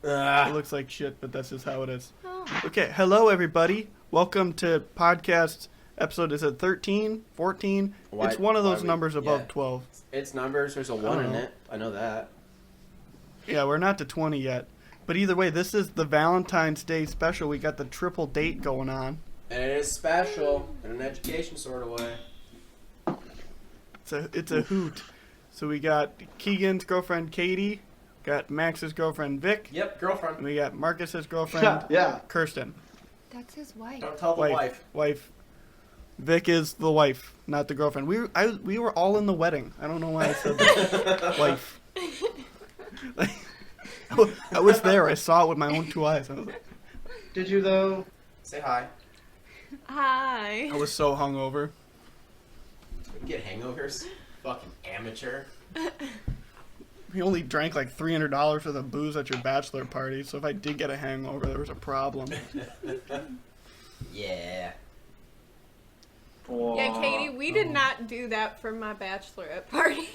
It looks like shit, but that's just how it is. Okay, hello everybody. Welcome to podcast episode, is it 13, 14? It's one of those numbers above 12. It's numbers, there's a 1 in it. I know that. Yeah, we're not to 20 yet. But either way, this is the Valentine's Day special. We got the triple date going on. And it is special in an education sort of way. It's a hoot. So we got Keegan's girlfriend Katie, got Max's girlfriend Vic. Yep, girlfriend. And we got Marcus's girlfriend Kirsten. That's his wife. Don't tell the wife. Vic is the wife, not the girlfriend. We were all in the wedding. I don't know why I said that. Wife. I was there. I saw it with my own two eyes. I was like, did you though? Say hi. Hi. I was so hungover. You get hangovers? Fucking amateur. We only drank like $300 worth of booze at your bachelor party, so if I did get a hangover, there was a problem. Yeah. Yeah, Katie, we did not do that for my bachelorette party.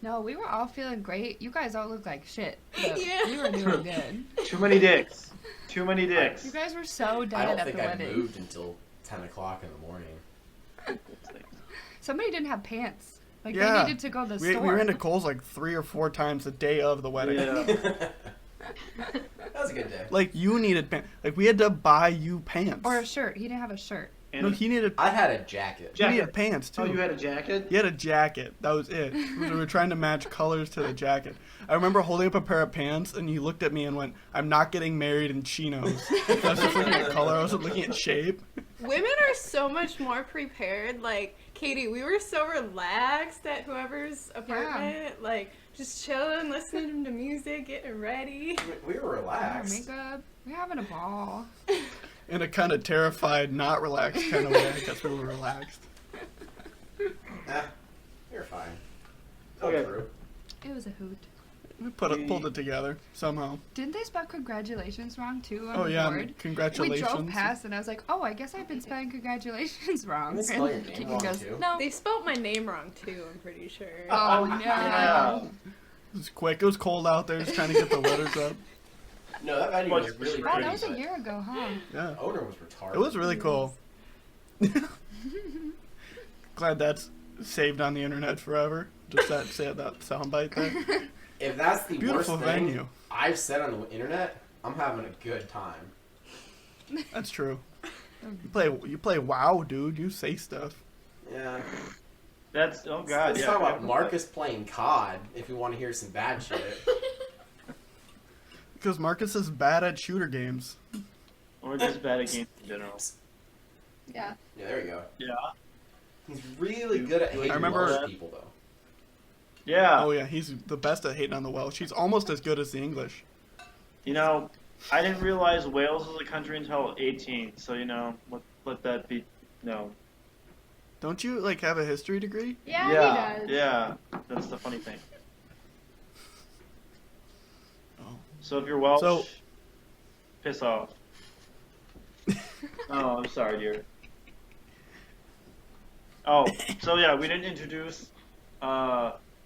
No, we were all feeling great. You guys all look like shit. Yeah. We were doing good. Too many dicks. Too many dicks. You guys were so I dead don't at think the I wedding. moved until 10 o'clock in the morning. Somebody didn't have pants. Like, Yeah. they needed to go to the store. We ran to Kohl's like 3 or 4 times the day of the wedding. Yeah. That was a good day. Like, you needed pants. Like, we had to buy you pants. Or a shirt. He didn't have a shirt. No, he needed... I had a jacket. He needed pants, too. Oh, you had a jacket? He had a jacket. That was it. We were trying to match colors to the jacket. I remember holding up a pair of pants, and he looked at me and went, "I'm not getting married in chinos." I was just looking at color. I wasn't looking at shape. Women are so much more prepared. Like, Katie, we were so relaxed at whoever's apartment. Yeah. Like, just chilling, listening to music, getting ready. We were Our relaxed. makeup. We're having a ball. In a kind of terrified, not relaxed kind of way. I guess we were relaxed. You're fine. Okay. Through. It was a hoot. We pulled it together somehow. Didn't they spell congratulations wrong, too, on Oh, the yeah. board? Congratulations. We drove past, and I was like, oh, I guess I've been spelling congratulations wrong. They spell your And name Keegan wrong, goes, too? no. They spelled my name wrong, too, I'm pretty sure. Oh, no. Yeah. It was quick. It was cold out there, just trying to get the letters up. No, that venue was really Wow, pretty. that was a but year ago, huh? Yeah. The owner was retarded. It was really cool. Glad that's saved on the internet forever. Just that soundbite there. If that's the Beautiful worst thing venue. I've said on the internet, I'm having a good time. That's true. You play WoW, dude. You say stuff. Yeah. That's, oh god, Let's yeah. talk about Marcus playing COD if you want to hear some bad shit. Because Marcus is bad at shooter games. Or just bad at games in general. Yeah. Yeah, there you go. Yeah. He's really good at hating remember- Welsh people, though. Yeah. Oh yeah, he's the best at hating on the Welsh. He's almost as good as the English. You know, I didn't realize Wales was a country until 18, so, you know, let that be known. Don't you like have a history degree? Yeah, Yeah, he does. yeah. That's the funny thing. Oh. So if you're Welsh, So- piss off. Oh, I'm sorry, dear. Oh, so yeah, we didn't introduce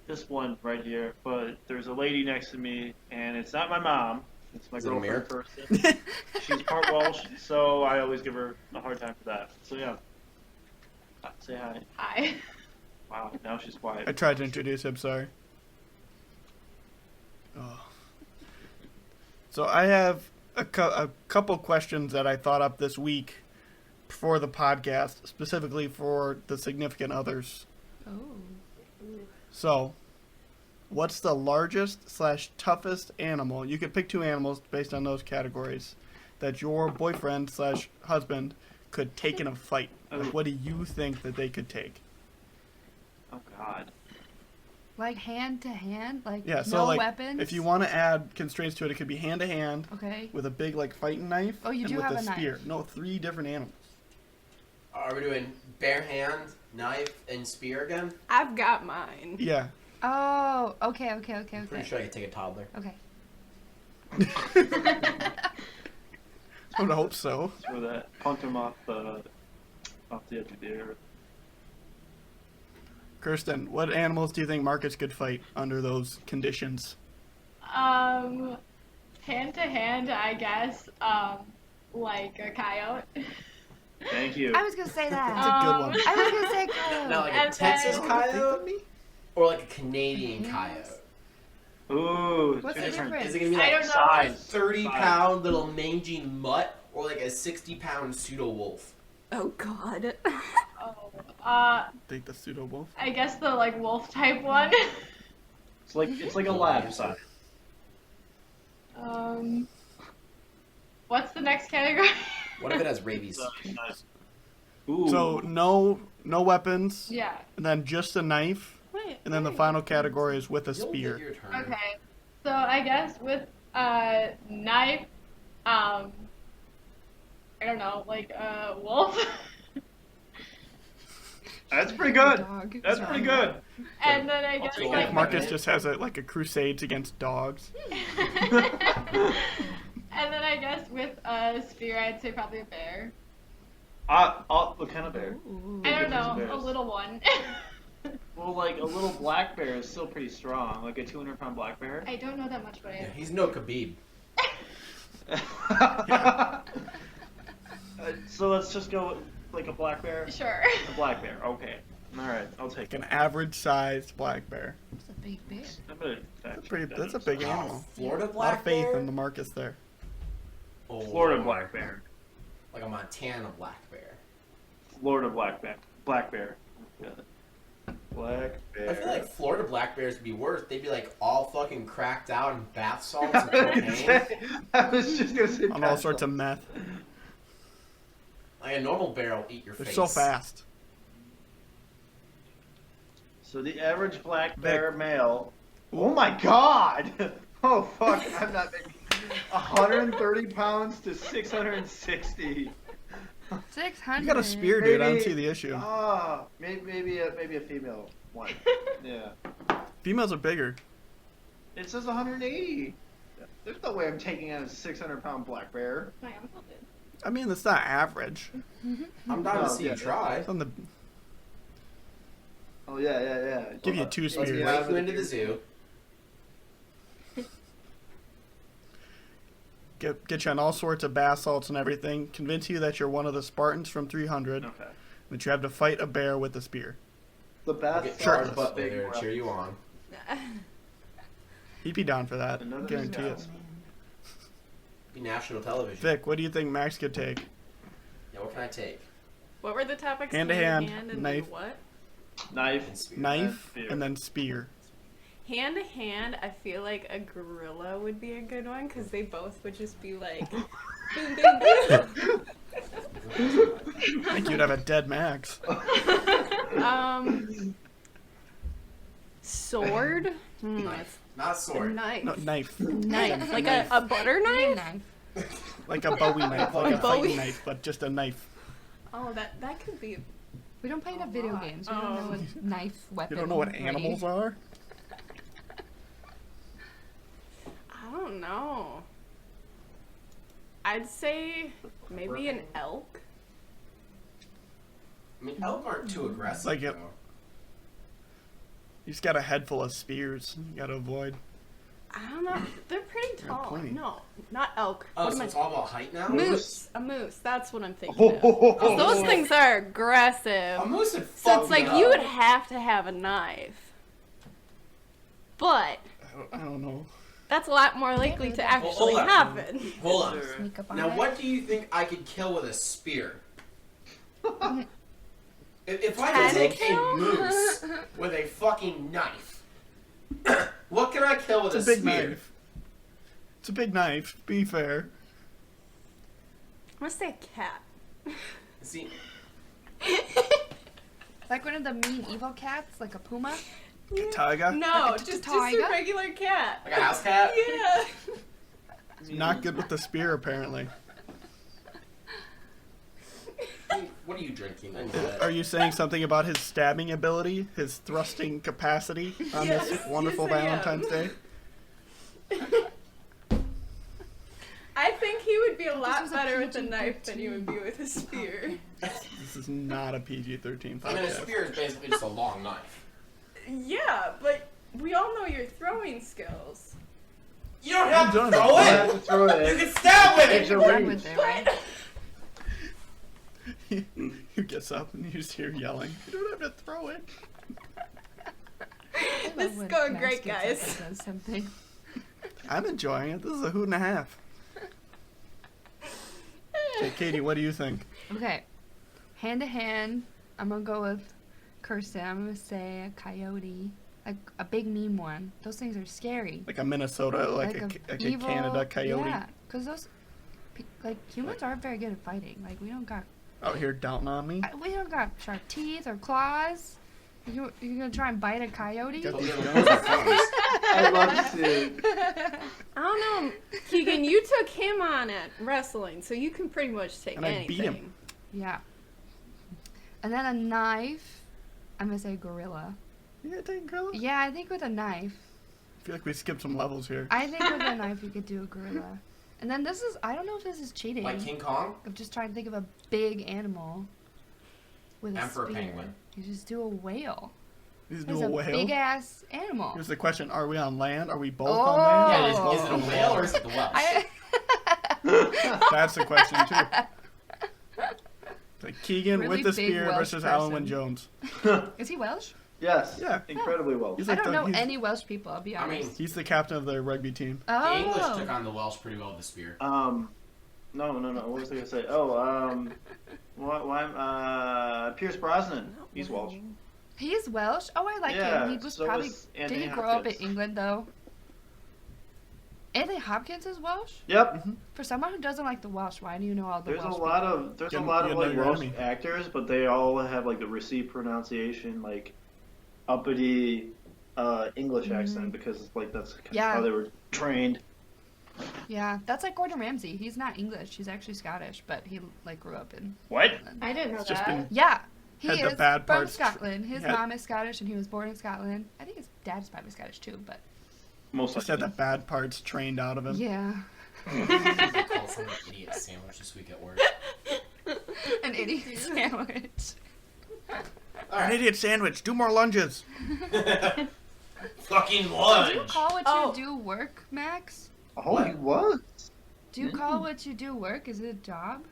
this one right here, but there's a lady next to me, and it's not my mom. It's my Is it a mirror? girlfriend person. She's part Welsh, so I always give her a hard time for that. So yeah. Say hi. Hi. Wow, now she's quiet. I tried to introduce him. Sorry. Oh. So I have a couple questions that I thought up this week for the podcast, specifically for the significant others. Oh. So, what's the largest / toughest animal? You could pick 2 animals based on those categories that your boyfriend / husband could take in a fight. Like, what do you think that they could take? Oh God. Like hand to hand? Like Yeah, so no like weapons? if you want to add constraints to it, it could be hand to hand Okay. with a big like fighting knife. Oh, you and do with have a a spear. knife. No, 3 different animals. Are we doing bare hand, knife, and spear again? I've got mine. Yeah. Oh, okay. Pretty sure I could take a toddler. Okay. I would hope so. Throw that. Punt him off the edge of the air. Kirsten, what animals do you think Marcus could fight under those conditions? and I guess like a coyote. Thank you. I was gonna say that. That's a good one. I was gonna say coyote. Now, like a And Texas then- coyote or like a Canadian coyote. Ooh, What's two the different difference? Is it gonna be I like don't know. size. 30-pound little mangy mutt or like a 60-pound pseudo wolf? Oh God. Oh, Think the pseudo wolf. I guess the like wolf type one. It's like a lab size. What's the next category? What if it has rabies? Ooh. So no weapons, Yeah. and then just a knife, Wait. and then the final category is with a You'll spear. get your turn. Okay. So I guess with a knife, I don't know, like a wolf, That's pretty good. Dog. That's pretty good. and then I guess take it. like. Marcus just has like a crusades against dogs. And then I guess with a spear, I'd say probably a bear. What kind of bear? I don't difference know, in a bears? little one. Well, like a little black bear is still pretty strong. Like a 200-pound black bear. I don't know that much about Yeah, it. he's no Khabib. So let's just go with, like a black bear. Sure. A black bear. Okay. All right. I'll take Like an it. average-sized black bear. It's a big bear. I'm gonna That's pretty. That's a big animal. Florida A lot black of faith bear? in the Marcus there. Oh, Florida black bear. Like a Montana black bear. Florida black bear. Black bear. Yeah. Black bear. I feel like Florida black bears would be worse. They'd be like all fucking cracked out in bath salts and cocaine. I was just gonna say. On all sorts of meth. Like a normal bear will eat your They're face. so fast. So the average black bear male. Oh my god! Oh fuck! I'm not making 130 pounds to 660. 600. You got a spear, dude. I don't Maybe- see the issue. Ah, maybe a female one. Yeah. Females are bigger. It says 180. There's no way I'm taking on a 600-pound black bear. My uncle did. I mean, that's not average. I'm down to No, see yeah. you try. It's on the Oh yeah. Give you two Let's spears. break you into the zoo. Get you on all sorts of bath salts and everything. Convince you that you're one of the Spartans from 300. Okay. That you have to fight a bear with a spear. The bath Get Sure. Charles Butler big there to breath. cheer you on. He'd be down for that. Another Guarantee it. spouse. Be national television. Vic, what do you think Max could take? Yeah, what can I take? What were the topics? Hand to hand, and then knife. what? Knife. And spear. Knife spear. and then spear. Hand to hand, I feel like a gorilla would be a good one because they both would just be like, boom, boom, boom. I think you'd have a dead Max. Sword? Knife. Not sword. Knife. No, knife. Knife. Like a butter knife? Knife. Like a Bowie knife. Like a Bowie. fighting knife, but just a knife. Oh, that could be. We don't play enough video games. We don't know what knife, weapon. You don't know what animals are? I don't know. I'd say maybe an elk. I mean, elk aren't too aggressive. Like it- though. You just got a head full of spears. You gotta avoid. I don't know. They're pretty tall. plenty. No, not elk. Oh, What so am I? it's all about height now? Moose. A moose. That's what I'm thinking of. Those things are aggressive. A moose would So fuck it's like me you would up. have to have a knife. But I don't know. that's a lot more likely to actually hold on. happen. Hold on. Sneak up on Now, it. what do you think I could kill with a spear? If I could take a Tentacle? moose with a fucking knife, what can I kill with It's a a big spear? knife. It's a big knife. Be fair. I'm gonna say a cat. See, Like one of the mean evil cats, like a puma. Tiger. No, Just a just a tiger? regular cat. like a house cat? Yeah. Not good with the spear, apparently. What are you drinking? I need that. Are you saying something about his stabbing ability, his thrusting capacity on this Yes, wonderful yes, I am. Valentine's Day? I think he would be a lot was a better with a PG-13. knife than he would be with a spear. This is not a PG-13 I mean, a podcast. spear is basically just a long knife. Yeah, but we all know your throwing skills. You don't have to doing throw You it. have to throw You it. can stab with It's it. a Grab reach. with it, right? He gets up and you just hear yelling. You don't have to throw it. I This love is when going Max great, gets up guys. and does something. I'm enjoying it. This is a hoot and a half. Okay, Katie, what do you think? Okay, hand to hand, I'm gonna go with Kirsten. I'm gonna say a coyote, like a big mean one. Those things are scary. Like a Minnesota, like a evil- Canada coyote Yeah, because those, like humans aren't very good at fighting. Like we don't got, out here doubting on me. we don't got sharp teeth or claws. You're gonna try and bite a coyote? Got Those these little guns. thumbs. I'd love to see. I don't know, Keegan. You took him on at wrestling, so you can pretty much take And I anything. beat him. Yeah. And then a knife. I'm gonna say gorilla. You gonna take gorilla? Yeah, I think with a knife. I feel like we skipped some levels here. I think with a knife you could do a gorilla. And then this is, I don't know if this is cheating. Like King Kong? I'm just trying to think of a big animal with a Emperor spear. penguin. You just do a whale. These It's do a a whale. big ass animal. Here's the question: are we on land? Are we both Oh. on land? Yeah, Or are we is both it a on whale or water? is it the Welsh? That's the question too. It's like Keegan Really with the big spear Welsh versus Alan Wynne person. Jones. Is he Welsh? Yes. Yeah. Incredibly well. He's I like don't the, know he's, any Welsh people, I'll be I mean, honest. he's the captain of the rugby team. Oh. The English took on the Welsh pretty well with the spear. No. What was I gonna say? Oh, Pierce Brosnan. He's Welsh. He's Welsh? Oh, I like Yeah, him. He was so probably. was Did Anthony he grow up in Hopkins. England, though? Anthony Hopkins is Welsh? Yep. For someone who doesn't like the Welsh, why do you know all the There's Welsh a lot of You like know your Welsh enemy. actors, but they all have like the received pronunciation, like uppity English accent because like that's kind of Yeah. how they were trained. people? Yeah, that's like Gordon Ramsay. He's not English. He's actually Scottish, but he like grew up in What? England. I didn't know It's just that. been Yeah, he Had the is bad from parts Scotland. His had- mom is Scottish, and he was born in Scotland. I think his dad's probably Scottish too, but Most just had likely. the bad parts trained out of him. yeah, They call something an idiot sandwich this week at work. an idiot sandwich. An Alright. idiot sandwich. Do more lunges. Fucking Do you lunge! call what Oh. you do work, Max? Oh, he was. Do you call what you do work? Is it a job?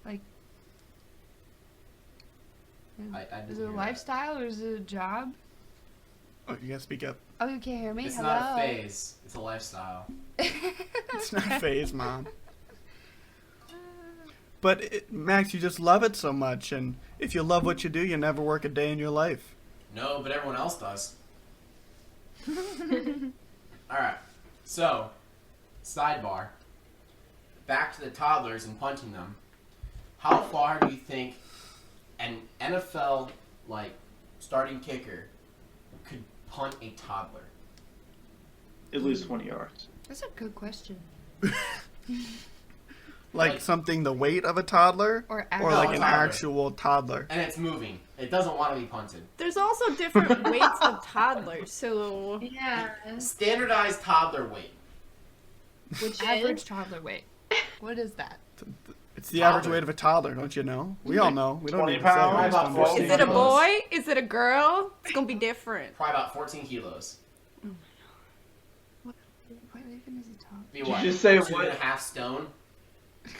Like, I didn't is it a hear that. lifestyle or is it a job? Oh, you gotta speak up. Oh, you can't hear me? It's Hello? not a phase, it's a lifestyle. It's not phase, Mom. But Max, you just love it so much, and if you love what you do, you never work a day in your life. No, but everyone else does. Alright, so, sidebar. Back to the toddlers and punting them. How far do you think an NFL, like, starting kicker could punt a toddler? At least 20 yards. That's a good question. Like something the weight of a toddler, Or or like an toddler. actual toddler. And it's moving. It doesn't want to be punted. There's also different weights of toddlers, so Yeah. Standardized toddler weight. Which Average is toddler weight. What is that? It's the average Toddler. weight of a toddler, don't you know? We all know. We don't 20 need to say pounds. it. We just About 12. is understand. it a boy? Is it a girl? It's gonna be different. Probably about 14 kilos. What even is a toddler? Be Did what? you just say 2.5 stone?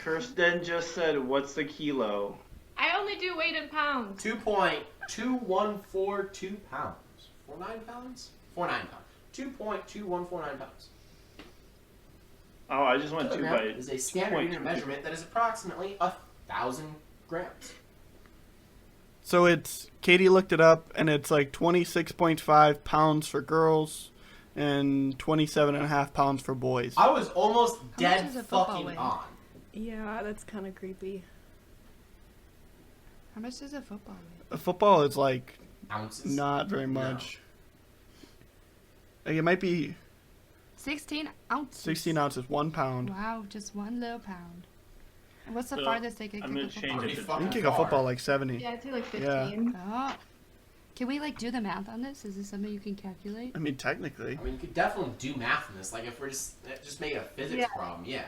Kirsten just said, "What's the kilo?" I only do weight in pounds. 2.2142 pounds. 49 pounds? 49 pounds. 2.2149 pounds. Oh, I just went 2 Kilogram by. is a standard unit of measurement that is approximately 1,000 grams. So it's Katie looked it up, and it's like 26.5 pounds for girls, and 27.5 pounds for boys. I was almost much dead does a football fucking weigh? on. Yeah, that's kind of creepy. How much does a football weigh? A football is like Ounces? not very much. Like it might be 16 ounces. 16 ounces, 1 pound. Wow, just 1 little pound. And what's the So, farthest they could I'm kick gonna a change football? Pretty it to You fucking can kick a far. football like 70. Yeah, I'd say like Yeah. 15. Oh. Can we like do the math on this? Is this something you can calculate? I mean, technically. I mean, you could definitely do math in this. Like, if we're just make it a physics Yeah. problem, yeah.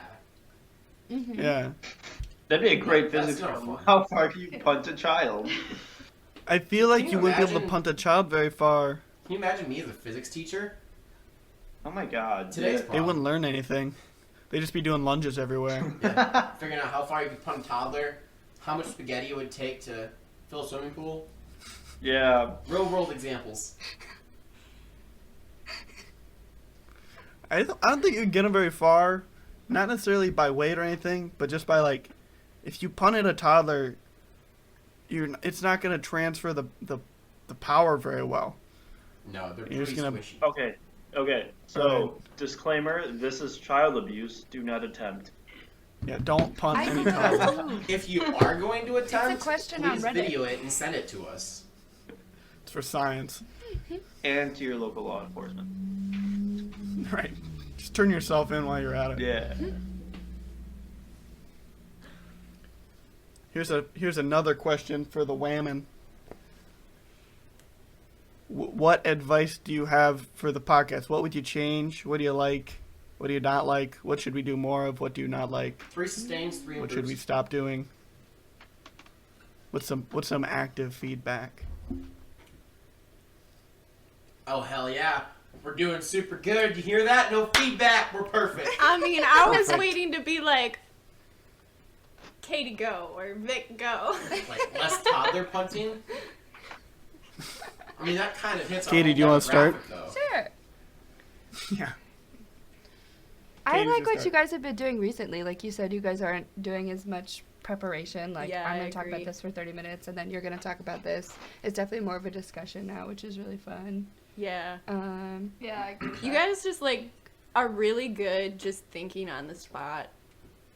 Mm-hmm. Yeah. That'd be a great That's physics no problem. fun. How far can you punt a child? I feel like Can you you wouldn't be able to imagine- punt a child very far. Can you imagine me as a physics teacher? Oh my god. Today's They wouldn't learn anything. They'd just be doing lunges everywhere. Yeah. Figuring out how far you could punt a toddler, how much spaghetti it would take to fill a swimming pool. Yeah. Real world examples. I don't think you can get them very far. Not necessarily by weight or anything, but just by like, if you punted a toddler, it's not going to transfer the power very well. No, they're You're pretty just gonna- squishy. Okay. So, disclaimer, this is child abuse. Do not attempt. Yeah, don't punt I any think that toddler. too. If you are going to attempt, question on please Reddit. video it and send it to us. It's for science. And to your local law enforcement. Right. Just turn yourself in while you're at it. Yeah. Here's another question for the whammon. What advice do you have for the podcast? What would you change? What do you like? What do you not like? What should we do more of? What do you not like? 3 sustains, 3 What should we improves. stop doing? What's some active feedback? Oh, hell yeah. We're doing super good. You hear that? No feedback. We're perfect. I mean, I was Perfect. waiting to be like, Katie go or Vic go. Like, less toddler punting. I mean, that kind of hits our Katie, whole do you wanna start? demographic, though. Sure. Yeah. I Katie, like just what start. you guys have been doing recently. Like you said, you guys aren't doing as much preparation. Like, Yeah, I'm I going to talk about agree. this for 30 minutes, and then you're going to talk about this. It's definitely more of a discussion now, which is really fun. Yeah. Yeah, I agree with You that. guys just like are really good just thinking on the spot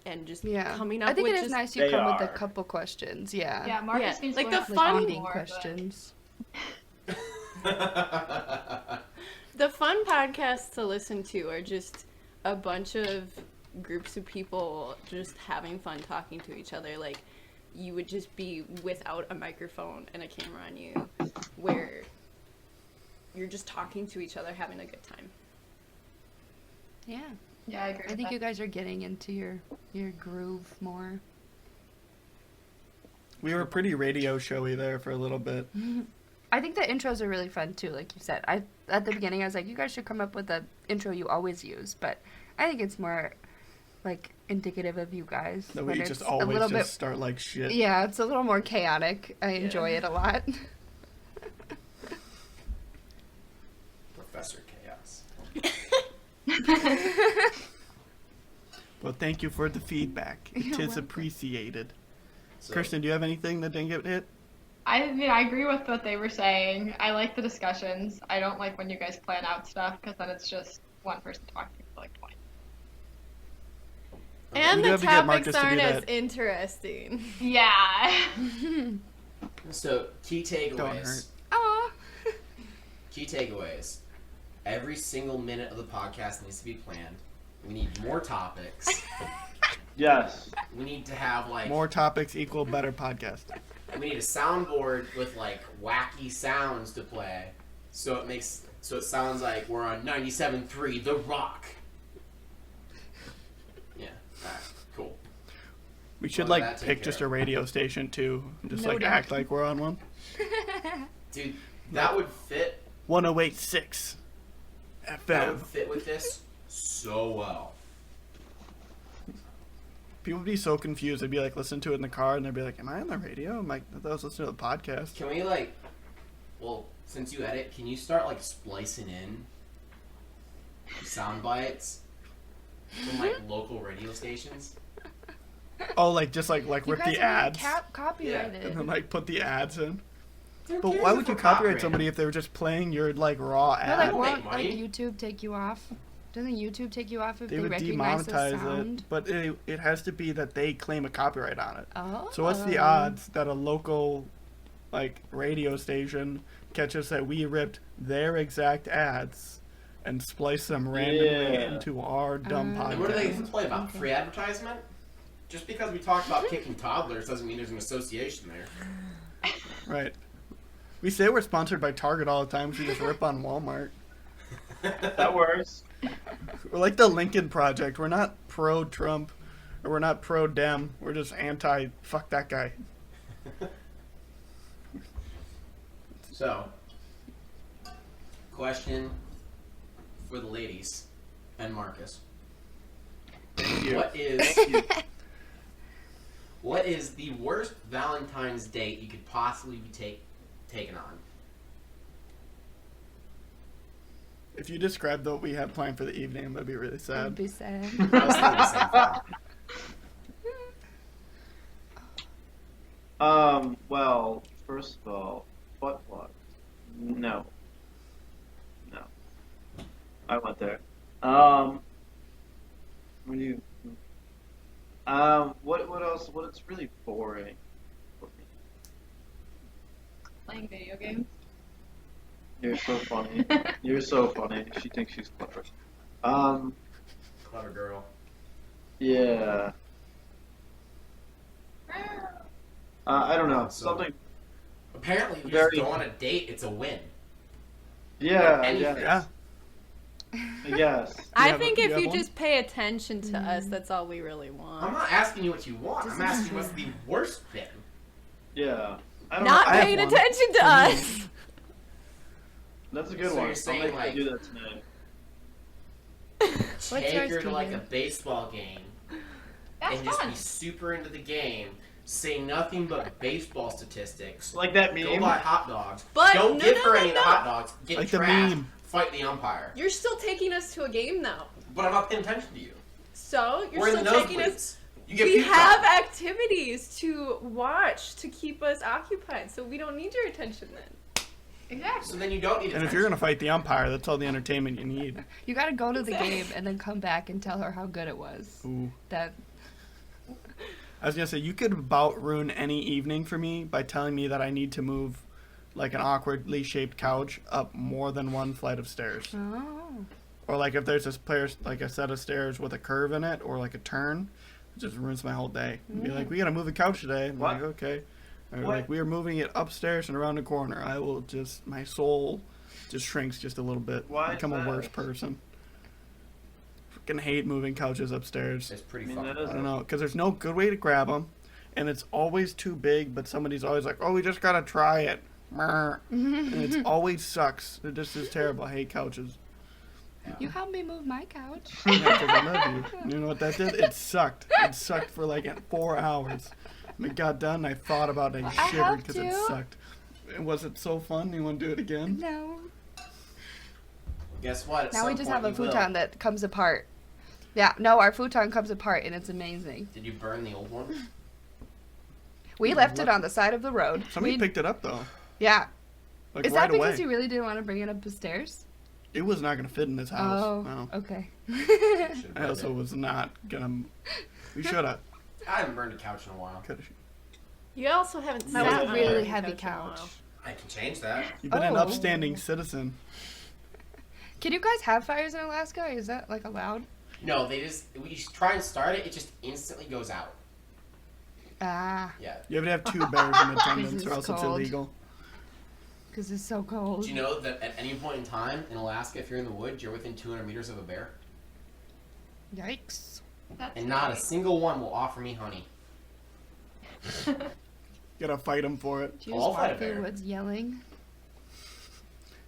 and just Yeah. coming up I think with it is just nice you They come with a are. couple questions. Yeah. Yeah, Marcus Yeah, needs like to the learn fun- how to Bonding more, but- questions. the fun podcasts to listen to are just a bunch of groups of people just having fun talking to each other. Like, you would just be without a microphone and a camera on you, where you're just talking to each other, having a good time. Yeah. Yeah, I agree. I with think that. you guys are getting into your groove more. We were pretty radio showy there for a little bit. I think the intros are really fun too, like you said. At the beginning I was like, you guys should come up with the intro you always use, but I think it's more like indicative of you guys. That when we it's just a always little just bit, start like shit. yeah, it's a little more chaotic. I enjoy it a lot. Professor Chaos. Well, thank you for the feedback. It You're is welcome. appreciated. So, Kirsten, do you have anything that didn't get hit? I mean, I agree with what they were saying. I like the discussions. I don't like when you guys plan out stuff because then it's just one person talking for like 20. And We do the have to get topics Marcus to do aren't as that. interesting. Yeah. so key Don't hurt. takeaways. Aw. Key takeaways. Every single minute of the podcast needs to be planned. We need more topics. Yes. We need to have like More topics equal better podcast. we need a soundboard with like wacky sounds to play, so it sounds like we're on 97.3 The Rock. Yeah, alright, cool. We should Well, like that take pick care just of a radio station too. Just like Noted. act like we're on one. Dude, that would fit. 1086 That FM. would fit with this so well. People would be so confused. They'd be like, listen to it in the car, and they'd be like, "Am I on the radio?" I'm like, "I thought I was listening to the podcast." Can we like, well, since you edit, can you start like splicing in sound bites from like local radio stations? Oh, like just like You rip guys the are ads, copyrighted. and then like put the ads in. Who But cares why if would you we're copyright copyrighted? somebody if they were just playing your like raw No, ad? like, don't make won't like money. YouTube take you off? Doesn't YouTube take you off if They they, would recognize the demonetize sound? it, but it has to be that they claim a copyright on it. Oh. So what's the odds that a local like radio station catches that we ripped their exact ads and spliced them randomly Yeah. into our dumb Uh, And what are they podcast? even play about? Okay. Free advertisement? Just because we talked about kicking toddlers doesn't mean there's an association there. Right. We say we're sponsored by Target all the time. We just rip on Walmart. That works. We're like the Lincoln Project. We're not pro-Trump, or we're not pro-Dem. We're just anti-fuck that guy. So, question for the ladies and Marcus. Thank you. What is the worst Valentine's date you could possibly be taken on? If you described what we had planned for the evening, I'm gonna be really I'd sad. be sad. I was thinking the same thing. Well, first of all, butt plug. No. I went there. What do you? What else? What is really boring for me? Playing video games. You're so funny. You're so funny. She thinks she's clever. Clever girl. Yeah. I don't know. So- Something. Apparently, if you Very- just go on a date, it's a win. Yeah. Anything. Yeah. Yes. I have a- think you if have you one? just pay attention to us, that's all we really I'm want. not asking you what you want. I'm asking what's the worst thing. Yeah. I don't Not know. I have paying one. attention to us. That's a good So one. you're saying, I'll make her like- do that tonight. Take yours, her to like a Keegan? baseball game That's and just fun. be super into the game. Say nothing but baseball statistics. Like that Go meme. buy hot dogs. But Don't no, give no, her no, any of the no. hot dogs. Get Like the trashed. meme. Fight the umpire. You're still taking us to a game though. But I'm not paying attention to you. So you're We're in the still taking us. nosebleeds. You get We puked have on. activities to watch to keep us occupied, so we don't need your attention then. Exactly. So then you don't need And if you're gonna fight the umpire, that's all the entertainment you need. You gotta go to the game and then come back and tell her how good it was. Ooh. That I was gonna say you could about ruin any evening for me by telling me that I need to move like an awkwardly shaped couch up more than one flight of stairs. oh. Or like if there's like a set of stairs with a curve in it or like a turn, it just ruins my whole day. Be like, we gotta move the couch today. I'm What? like, okay. Or What? like we are moving it upstairs and around the corner. I will just my soul just shrinks just a little bit. Why is Become a that? worse person. Freaking hate moving couches upstairs. It's pretty I mean, fucking that is- I don't know, because there's no good way to grab them, and it's always too big. But somebody's always like, "Oh, we just gotta try it," and it always sucks. It just is terrible. I hate couches. You helped me move my couch. Yeah, 'cause I love you. You know what that did? It sucked. It sucked for like 4 hours. And it got done. I thought about it. And I shivered helped because it you. sucked. And was it so fun? You want to do it again? No. Guess what? At Now some we just point have a you will. futon that comes apart. Yeah, no, our futon comes apart and it's amazing. Did you burn the old one? We left it on the side of the road. Somebody We- picked it up though. Yeah. Like Is right that because away. you really didn't want to bring it up the stairs? It was not gonna fit in this house. Oh, No. okay. Should've I burned also it. was not gonna. We should have. I haven't burned a couch in a while. Could have. You also haven't That sat was on a really a heavy in a couch. while. I can change that. You've been an Oh. upstanding citizen. Can you guys have fires in Alaska? Is that like allowed? No, we try and start it. It just instantly goes out. Ah, Yeah. You have to have 2 bears in attendance, This or is else it's cold. illegal. because it's so cold. Do you know that at any point in time in Alaska, if you're in the woods, you're within 200 meters of a bear, Yikes. That's and not a great. single one will offer me honey. You gotta fight them for it. Do you I'll just fight a walk through the bear. woods yelling?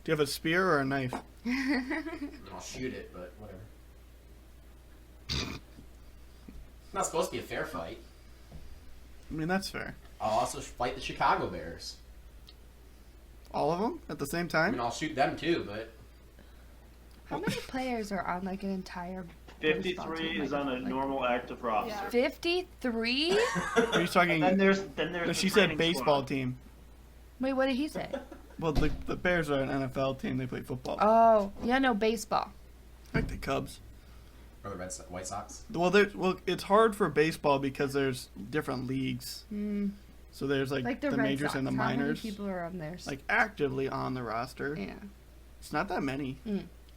Do you have a spear or a knife? And I'll shoot it, but whatever. Not supposed to be a fair fight. I mean, that's fair. I'll also fight the Chicago Bears. All of them at the same I time? mean, I'll shoot them too, but How many players are on like an entire baseball 53 team? is Like, on a like normal active roster. Yeah. 53? Are you talking? And then there's No, the she said training baseball squad. team. Wait, what did he say? Well, the Bears are an NFL team. They play football. Oh, yeah, no, baseball. Like the Cubs. or the White Sox. Well, it's hard for baseball because there's different leagues. Mm, So there's like, like the the Red majors Sox. and the How many minors. people are on there? Like actively on the roster. Yeah. It's not that many.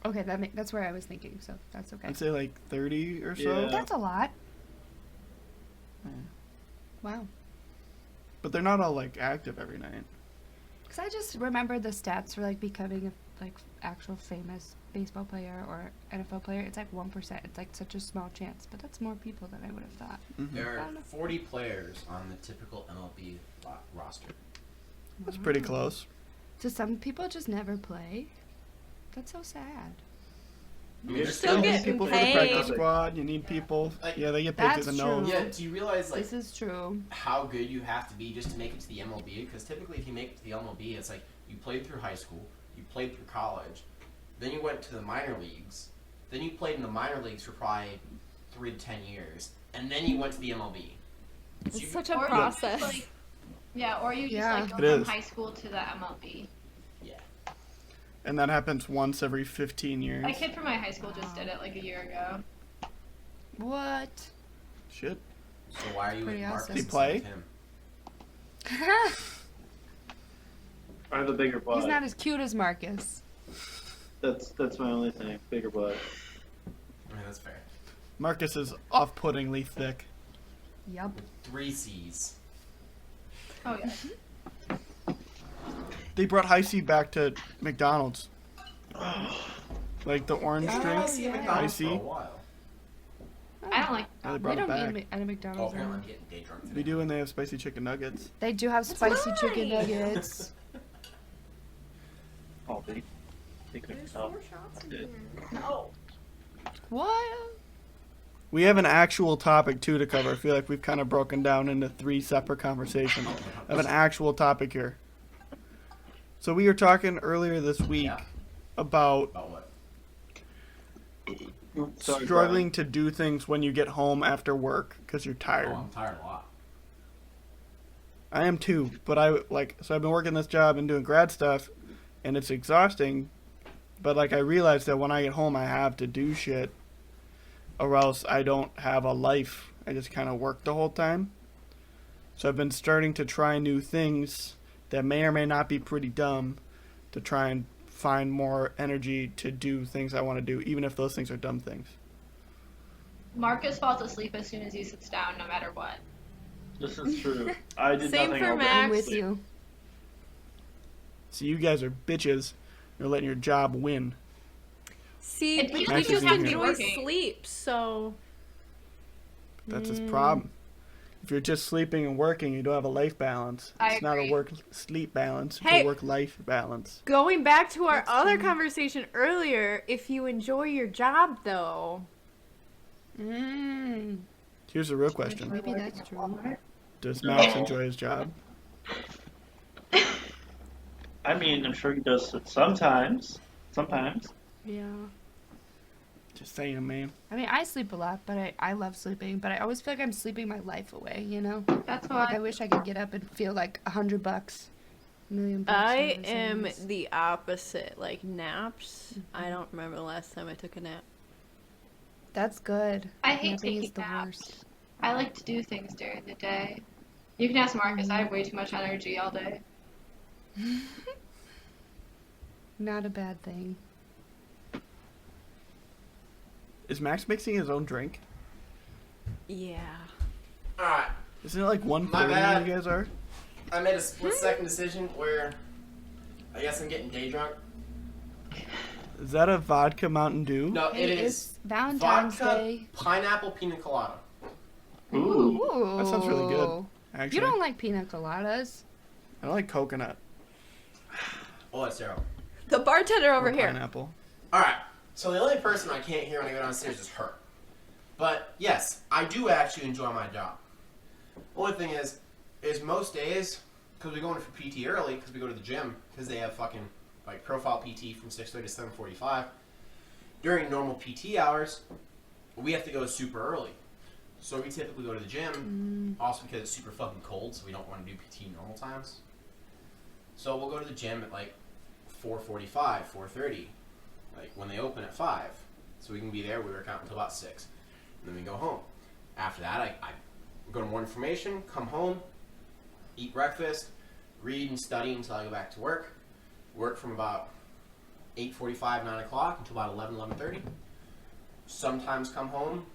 Okay, that's where I was thinking, so that's okay. I'd say like 30 or so. Yeah. That's a lot. Yeah. Wow. But they're not all like active every night. Because I just remember the stats for like becoming a like actual famous baseball player or NFL player. It's like 1%. It's like such a small chance, but that's more people than I would have thought. Mhm. There I are don't know. 40 players on the typical MLB roster. That's pretty Wow. close. So some people just never play. That's so sad. I mean, You're there's still You still need getting people for the paid. practice squad. You need people. Like, Yeah, they get paid to That's the nose. true. Yeah, do you realize like This is true. how good you have to be just to make it to the MLB? Because typically, if you make it to the MLB, it's like you played through high school, you played through college, then you went to the minor leagues, then you played in the minor leagues for probably 3 to 10 years, and then you went to the MLB. So It's you- such a Or you process. just, like, yeah, or you just Yeah. like go It from is. high school to the MLB. And that happens once every 15 years. A kid from my high school just did it like a year ago. What? Shit. So why are you Pretty with Marcus awesome. Did he instead play? of him? I have a bigger butt. He's not as cute as Marcus. That's my only thing. Bigger butt. I mean, that's fair. Marcus is off-puttingly thick. Yup. 3 C's. Oh yeah. They brought High C back to McDonald's. Like the orange Oh, drink. See yeah. McDonald's for a Icy. while. I don't like. Yeah, they We brought it don't back. eat at a Oh, McDonald's. apparently I'm anymore. getting day drunk today. We do when they have spicy chicken nuggets. They do have spicy chicken nice. nuggets. Oh, they couldn't tell. shots in here. No. What? We have an actual topic too to cover. I feel like we've kind of broken down into 3 separate conversations. I have an actual topic here. So we were talking earlier this week Yeah. about About what? Sorry, struggling to do things when you get home after work because you're tired. Oh, I'm tired a lot. I am too, but so I've been working this job and doing grad stuff, and it's exhausting. But like I realize that when I get home, I have to do shit, or else I don't have a life. I just kind of work the whole time. So I've been starting to try new things that may or may not be pretty dumb, to try and find more energy to do things I want to do, even if those things are dumb things. Marcus falls asleep as soon as he sits down, no matter what. This is true. I did Same nothing for all day. Max. I'm with you. So you guys are bitches. You're letting your job win. See, It's we because you just have to be enjoy working. sleep, so That's his problem. If you're just sleeping and working, you don't have a life balance. I It's not a agree. work-sleep balance. It's Hey. a work-life balance. going back to our That's other true. conversation earlier, if you enjoy your job though, Mm. Here's the real question. Maybe that's true. Does Max enjoy his job? I mean, I'm sure he does it sometimes. Sometimes. Yeah. Just saying, man. I mean, I sleep a lot, but I love sleeping. But I always feel like I'm sleeping my life away, you know? That's Like, I why. wish I could get up and feel like $100, $1,000,000. I whatever am it is. the opposite. Like naps, I don't remember the last time I took a nap. That's good. I hate Napping is taking the naps. worst. I like to do things during the day. You can ask Marcus. I have way too much energy all day. Not a bad thing. Is Max mixing his own drink? Yeah. Alright, Isn't it like 1:30 My bad. when you guys are? I made a split-second decision where I guess I'm getting day drunk. Is that a vodka Mountain Dew? No, Hey, it it's is Valentine's vodka, Day. pineapple pina colada. Ooh. Ooh. That sounds really good. Actually, You don't like pina coladas? I don't like coconut. Oh, that's terrible. The bartender over or here. Pineapple. Alright, so the only person I can't hear when I go downstairs is her. But yes, I do actually enjoy my job. Only thing is most days, because we go in for PT early, because we go to the gym, because they have fucking like profile PT from 6:30 to 7:45. During normal PT hours, we have to go super early. So we typically go to the gym, also because it's super fucking cold, so we don't want to do PT normal times. So we'll go to the gym at like 4:45, 4:30, like when they open at 5. So we can be there, we work out until about 6. And then we go home. After that, I go to more information, come home, eat breakfast, read and study until I go back to work. Work from about 8:45, 9 o'clock until about 11, 11:30. Sometimes come home,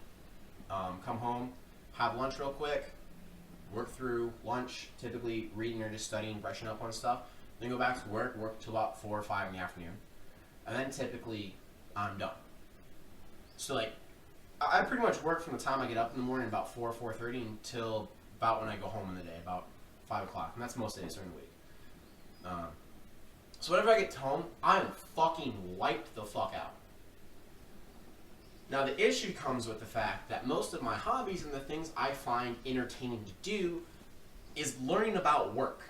have lunch real quick, work through lunch, typically reading or just studying, brushing up on stuff. Then go back to work till about 4 or 5 in the afternoon. And then typically I'm done. So like, I pretty much work from the time I get up in the morning about 4, 4:30 until about when I go home in the day, about 5 o'clock. And that's most days during the week. So whenever I get home, I'm fucking wiped the fuck out. Now, the issue comes with the fact that most of my hobbies and the things I find entertaining to do is learning about work.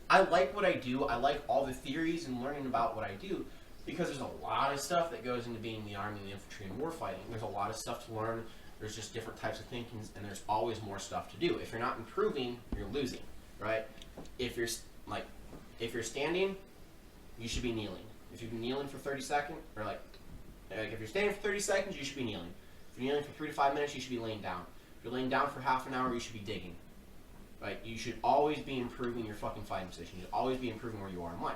I like what I do. I like all the theories and learning about what I do because there's a lot of stuff that goes into being in the Army, the infantry, and warfighting. There's a lot of stuff to learn. There's just different types of thinking, and there's always more stuff to do. If you're not improving, you're losing, right? If you're standing, you should be kneeling. If you've been kneeling for 30 seconds, or if you're standing for 30 seconds, you should be kneeling. If you're kneeling for 3 to 5 minutes, you should be laying down. If you're laying down for half an hour, you should be digging. Right? You should always be improving your fucking fighting position. You should always be improving where you are in life.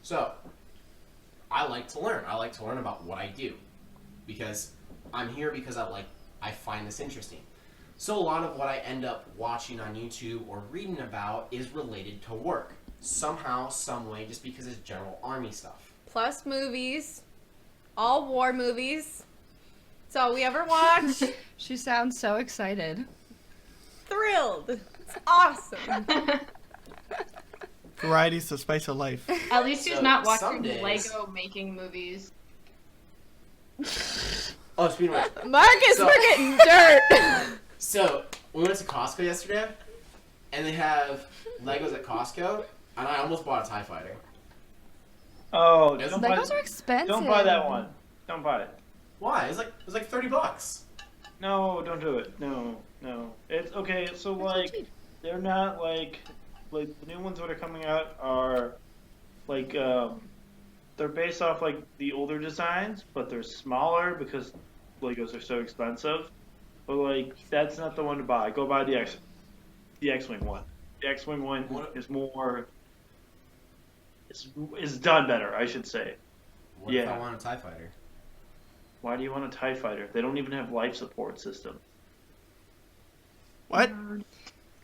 So, I like to learn. I like to learn about what I do. Because I'm here because I find this interesting. So a lot of what I end up watching on YouTube or reading about is related to work. Somehow, some way, just because it's general Army stuff. Plus movies. All war movies. It's all we ever watch. She sounds so excited. Thrilled. It's awesome. Variety's the spice of life. At least he's So, not some watching days- Lego making movies. Oh, speaking of which, Marcus, So- we're getting dirt. so we went to Costco yesterday, and they have Legos at Costco, and I almost bought a TIE Fighter. Oh, Legos Legos are expensive. don't buy that one. Don't buy it. Why? It was like $30. No, don't do it. No. It's okay. So like, they're not like the new ones that are coming out are like they're based off like the older designs, but they're smaller because Legos are so expensive. But like, that's not the one to buy. Go buy the X-wing one. The X-wing one What- is more. Is done better, I should say. What if Yeah. I want a TIE Fighter? Why do you want a TIE fighter? They don't even have life support system. What?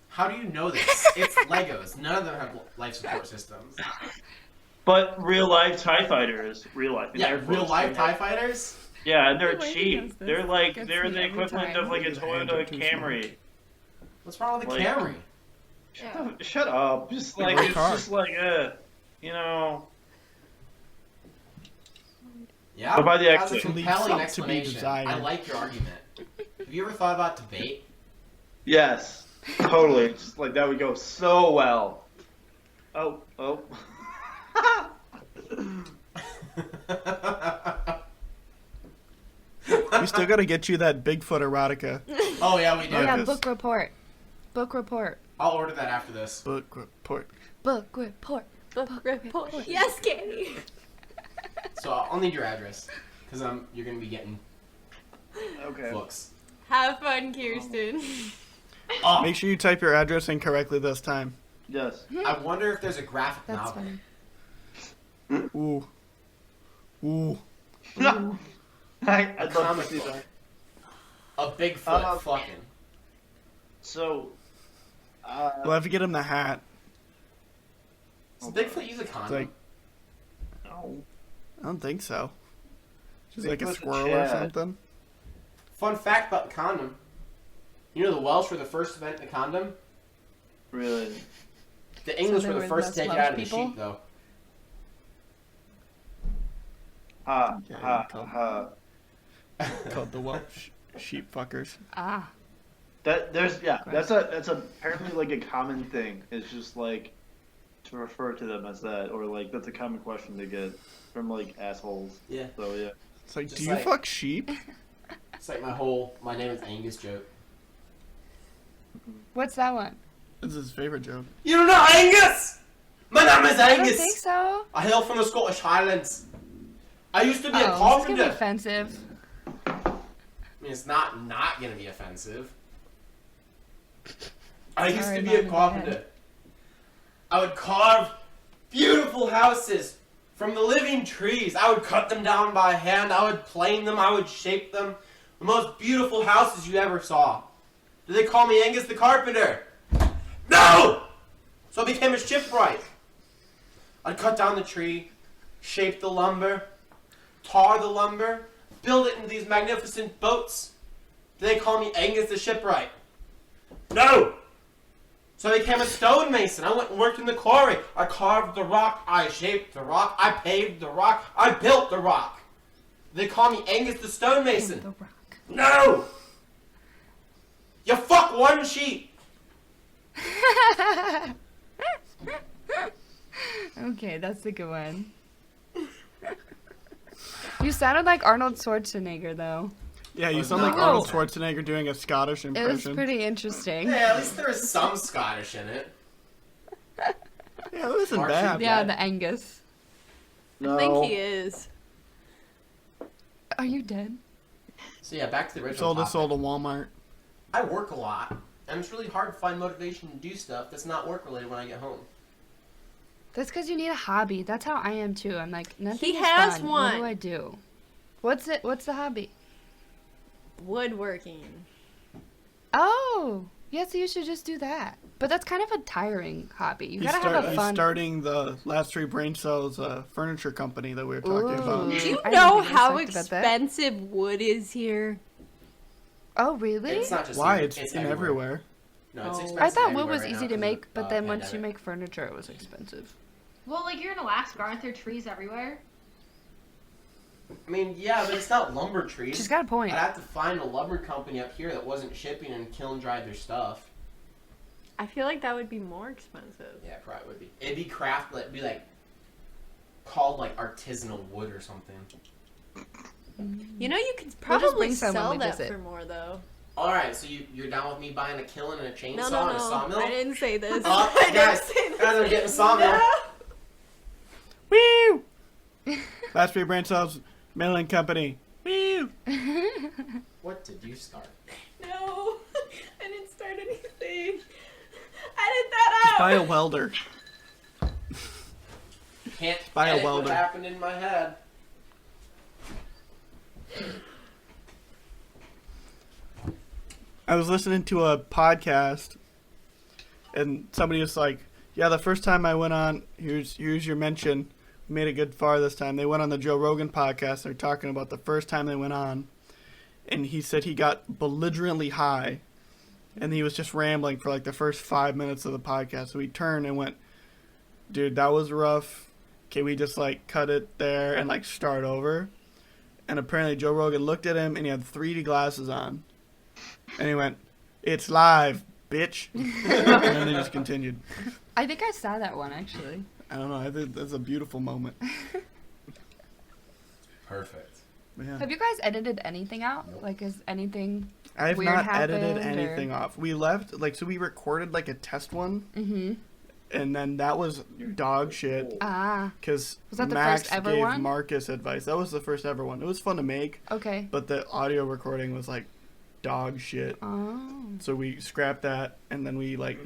How do you know this? It's Legos. None of them have life support systems. But real life TIE fighters, real life. in Yeah, air real quotes, life they TIE have- Fighters? Yeah, and they're You're waiting cheap. against this. They're like Against they're me the every equivalent time. of like a His hands Toyota are too small. Camry. What's wrong with the Like- Camry? Shut up. Just like great it's car. just like you know. Yeah, Go buy the that's a X-wing. compelling Leaves to be explanation. desired. I like your argument. Have you ever thought about debate? Yes, totally. Just like that would go so well. Oh. We still gotta get you that Bigfoot erotica. Oh yeah, we do. Oh yeah, Marcus. book report. Book report. I'll order that after this. Book report. Book report. Book report. Yes, Katie. So I'll need your address because you're gonna be getting Okay. books. Have fun, Kirsten. Oh, Make sure you type your address in correctly this time. Yes. I wonder if there's a graphic That's novel. funny. Ooh. Ooh. No. I'd love to Comic see book. that. A Bigfoot fucking. So. We'll have to get him the hat. Does Bigfoot use a condom? like- No. I don't think so. She's like a Bigfoot's a squirrel or Chad. something. Fun fact about the condom. You know the Welsh were the first to invent the condom? Really. The English they were the were first to less take it Welsh out of the people? sheep, though. Called the Welsh sheep fuckers. Ah. That's apparently like a common thing. It's just like to refer to them as that, or like that's a common question to get from like assholes. Yeah. So yeah. It's like, Just do you like- fuck sheep? It's like my name is Angus joke. What's that one? This is his favorite joke. You don't know Angus! My name is I don't Angus! think so. I hail from the Scottish Highlands. I used to be a Oh, this could carpenter. be offensive. I mean, it's not gonna be offensive. I used Sorry, to be Mom a and carpenter. Dad. I would carve beautiful houses from the living trees. I would cut them down by hand. I would plane them. I would shape them. The most beautiful houses you ever saw. Did they call me Angus the Carpenter? No! So I became a shipwright. I'd cut down the tree, shape the lumber, tar the lumber, build it into these magnificent boats. Did they call me Angus the Shipwright? No! So I became a stonemason. I went and worked in the quarry. I carved the rock. I shaped the rock. I paved the rock. I built the rock. They call me Angus the Stonemason. The Rock. No! You fuck one sheep! Okay, that's a good one. You sounded like Arnold Schwarzenegger, though. Yeah, you Oh, sound like no. Arnold Schwarzenegger doing a Scottish It impression. was pretty interesting. Yeah, at least there was some Scottish in it. Yeah, it wasn't Mark bad. should Yeah, the Angus. No. I think he is. Are you dead? So yeah, back to the original Sold his topic. soul to Walmart. I work a lot, and it's really hard to find motivation to do stuff that's not work-related when I get home. That's because you need a hobby. That's how I am too. I'm like, nothing He is has fun. one. What do I do? What's it? What's the hobby? Woodworking. Oh, yeah. So you should just do that. But that's kind of a tiring hobby. You gotta have a He's fun. starting the last three brain cells furniture company that we were talking about. Ooh. Do you I know didn't even how expect about that. expensive wood is here? Oh, really? It's not just Why? here, It's in everywhere. No, it's Oh. expensive I thought everywhere wood was right now easy to because make, of, but then once you pandemic. make furniture, it was expensive. Well, like, you're in Alaska. Aren't there trees everywhere? I mean, yeah, but it's not lumber trees. She's got a point. I'd have to find a lumber company up here that wasn't shipping and kiln dried their stuff. I feel like that would be more expensive. Yeah, it probably would be. It'd be craft, it'd be like called like artisanal wood or something. You know, you could We'll just probably bring some when sell we that visit. for more, though. All right, so you're down with me buying a kiln and a chainsaw No, no, and a no. sawmill? I didn't say this. Oh, I didn't guys, say this. guys, I'm getting a sawmill. Woo! Last three brain cells milling company. Woo! What did you start? No, I didn't start anything. Edit that Just out. buy a welder. Can't Buy a edit what welder. happened in my head. I was listening to a podcast, and somebody was like, "Yeah, the first time I went on, here's your mention. We made it good far this time." They went on the Joe Rogan podcast. They're talking about the first time they went on, and he said he got belligerently high, and he was just rambling for like the first 5 minutes of the podcast. So he turned and went, "Dude, that was rough. Can we just like cut it there and like start over?" And apparently Joe Rogan looked at him, and he had 3D glasses on. And he went, "It's live, bitch." And then they just continued. I think I saw that one actually. I don't know. I think that's a beautiful moment. Perfect. But yeah. Have you guys edited anything out? Nope. Like, is anything? I've weird not edited happened, anything off. We left, like, so we recorded, like, a test one, Mm-hmm. and then that was dog shit, Ah, because Was that the Max first ever gave one? Marcus advice. That was the first ever one. It was fun to make, okay. but the audio recording was, like, dog shit. Oh. So we scrapped that, and then we, like,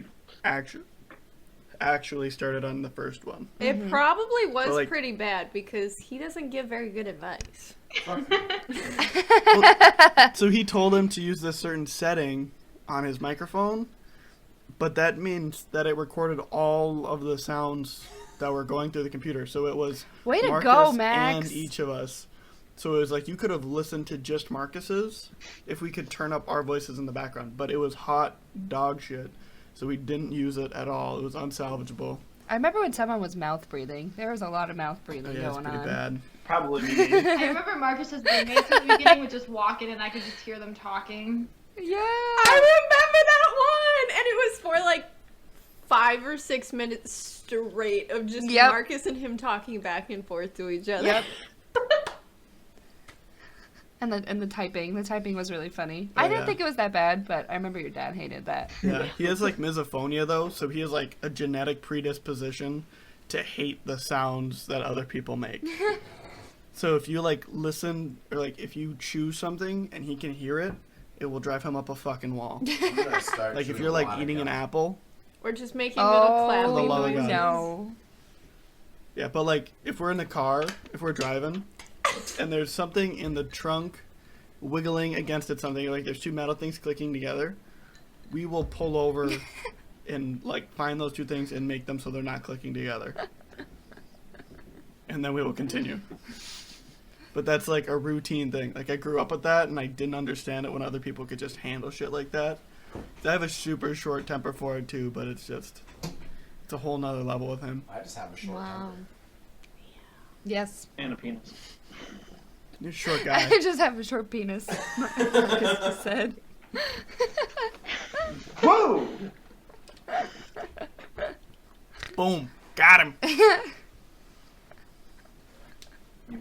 actually started on the first one. It probably was But, like- pretty bad because he doesn't give very good advice. So he told him to use this certain setting on his microphone, but that means that it recorded all of the sounds that were going through the computer. So it was Way to Marcus go, Max. and each of us. So it was like you could have listened to just Marcus's if we could turn up our voices in the background, but it was hot dog shit. So we didn't use it at all. It was unsalvageable. I remember when someone was mouth breathing. There was a lot of mouth Oh, breathing yeah, it's going pretty on. bad. Probably me. I remember Marcus's roommates at the beginning would just walk in and I could just hear them talking. Yeah. I remember that one, and it was for like 5 or 6 minutes straight of just Yep. Marcus and him talking back and forth to each other. Yep. And the typing. The typing was really funny. Oh, I didn't yeah. think it was that bad, but I remember your dad hated that. Yeah, he has like misophonia though, so he has like a genetic predisposition to hate the sounds that other people make. So if you like listen or like if you chew something and he can hear it, it will drive him up a fucking wall. I'm gonna start Like if chewing you're a like lot of eating an gum. apple. Or just making little Oh, clapping For the love of noises. God. no. Yeah, but like if we're in the car, if we're driving, and there's something in the trunk wiggling against it, something like there's two metal things clicking together, we will pull over and like find those two things and make them so they're not clicking together. And then we will continue. But that's like a routine thing. Like I grew up with that and I didn't understand it when other people could just handle shit like that. I have a super short temper for it too, but it's a whole nother level with him. I just have a short Wow. temper. Yes. And a penis. You're a short guy. I just have a short penis. Marcus just said. Whoa! Boom. Got him.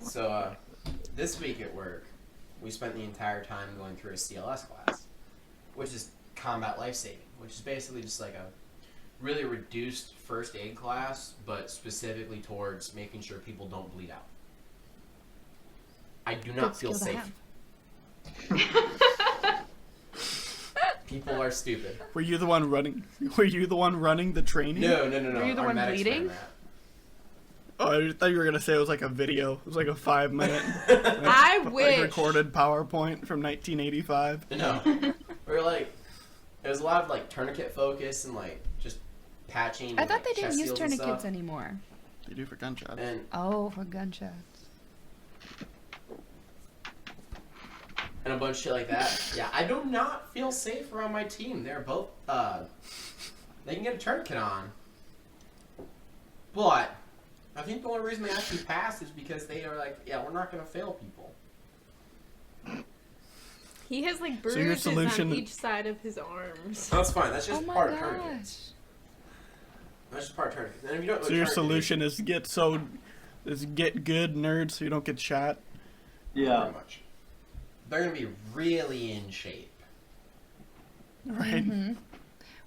So, this week at work, we spent the entire time going through a CLS class, which is combat life saving, which is basically just like a really reduced first aid class, but specifically towards making sure people don't bleed out. I do not Good feel skill to safe. People are stupid. Were you the one running? Were you the one running the training? No. Were you the Our one medics ran bleeding? that. Oh, I thought you were gonna say it was like a video. It was like a 5-minute I wish. recorded PowerPoint from 1985. No. We were like, it was a lot of like tourniquet focus and like just patching. I and, thought they like, didn't chest use seals and tourniquets stuff. anymore. They do for gunshots. And Oh, for gunshots. and a bunch of shit like that. Yeah, I do not feel safe around my team. They're both, they can get a tourniquet on. But I think the only reason they actually passed is because they are like, yeah, we're not going to fail people. He has like So your bruises solution- on each side of his arms. That's fine. That's Oh just my part of tourniquets. gosh. That's just part of tourniquets. And if you don't know So your tourniquet solution is get good nerds so you don't get shot. Yeah. pretty much. They're going to be really in shape. Right? Mm-hmm.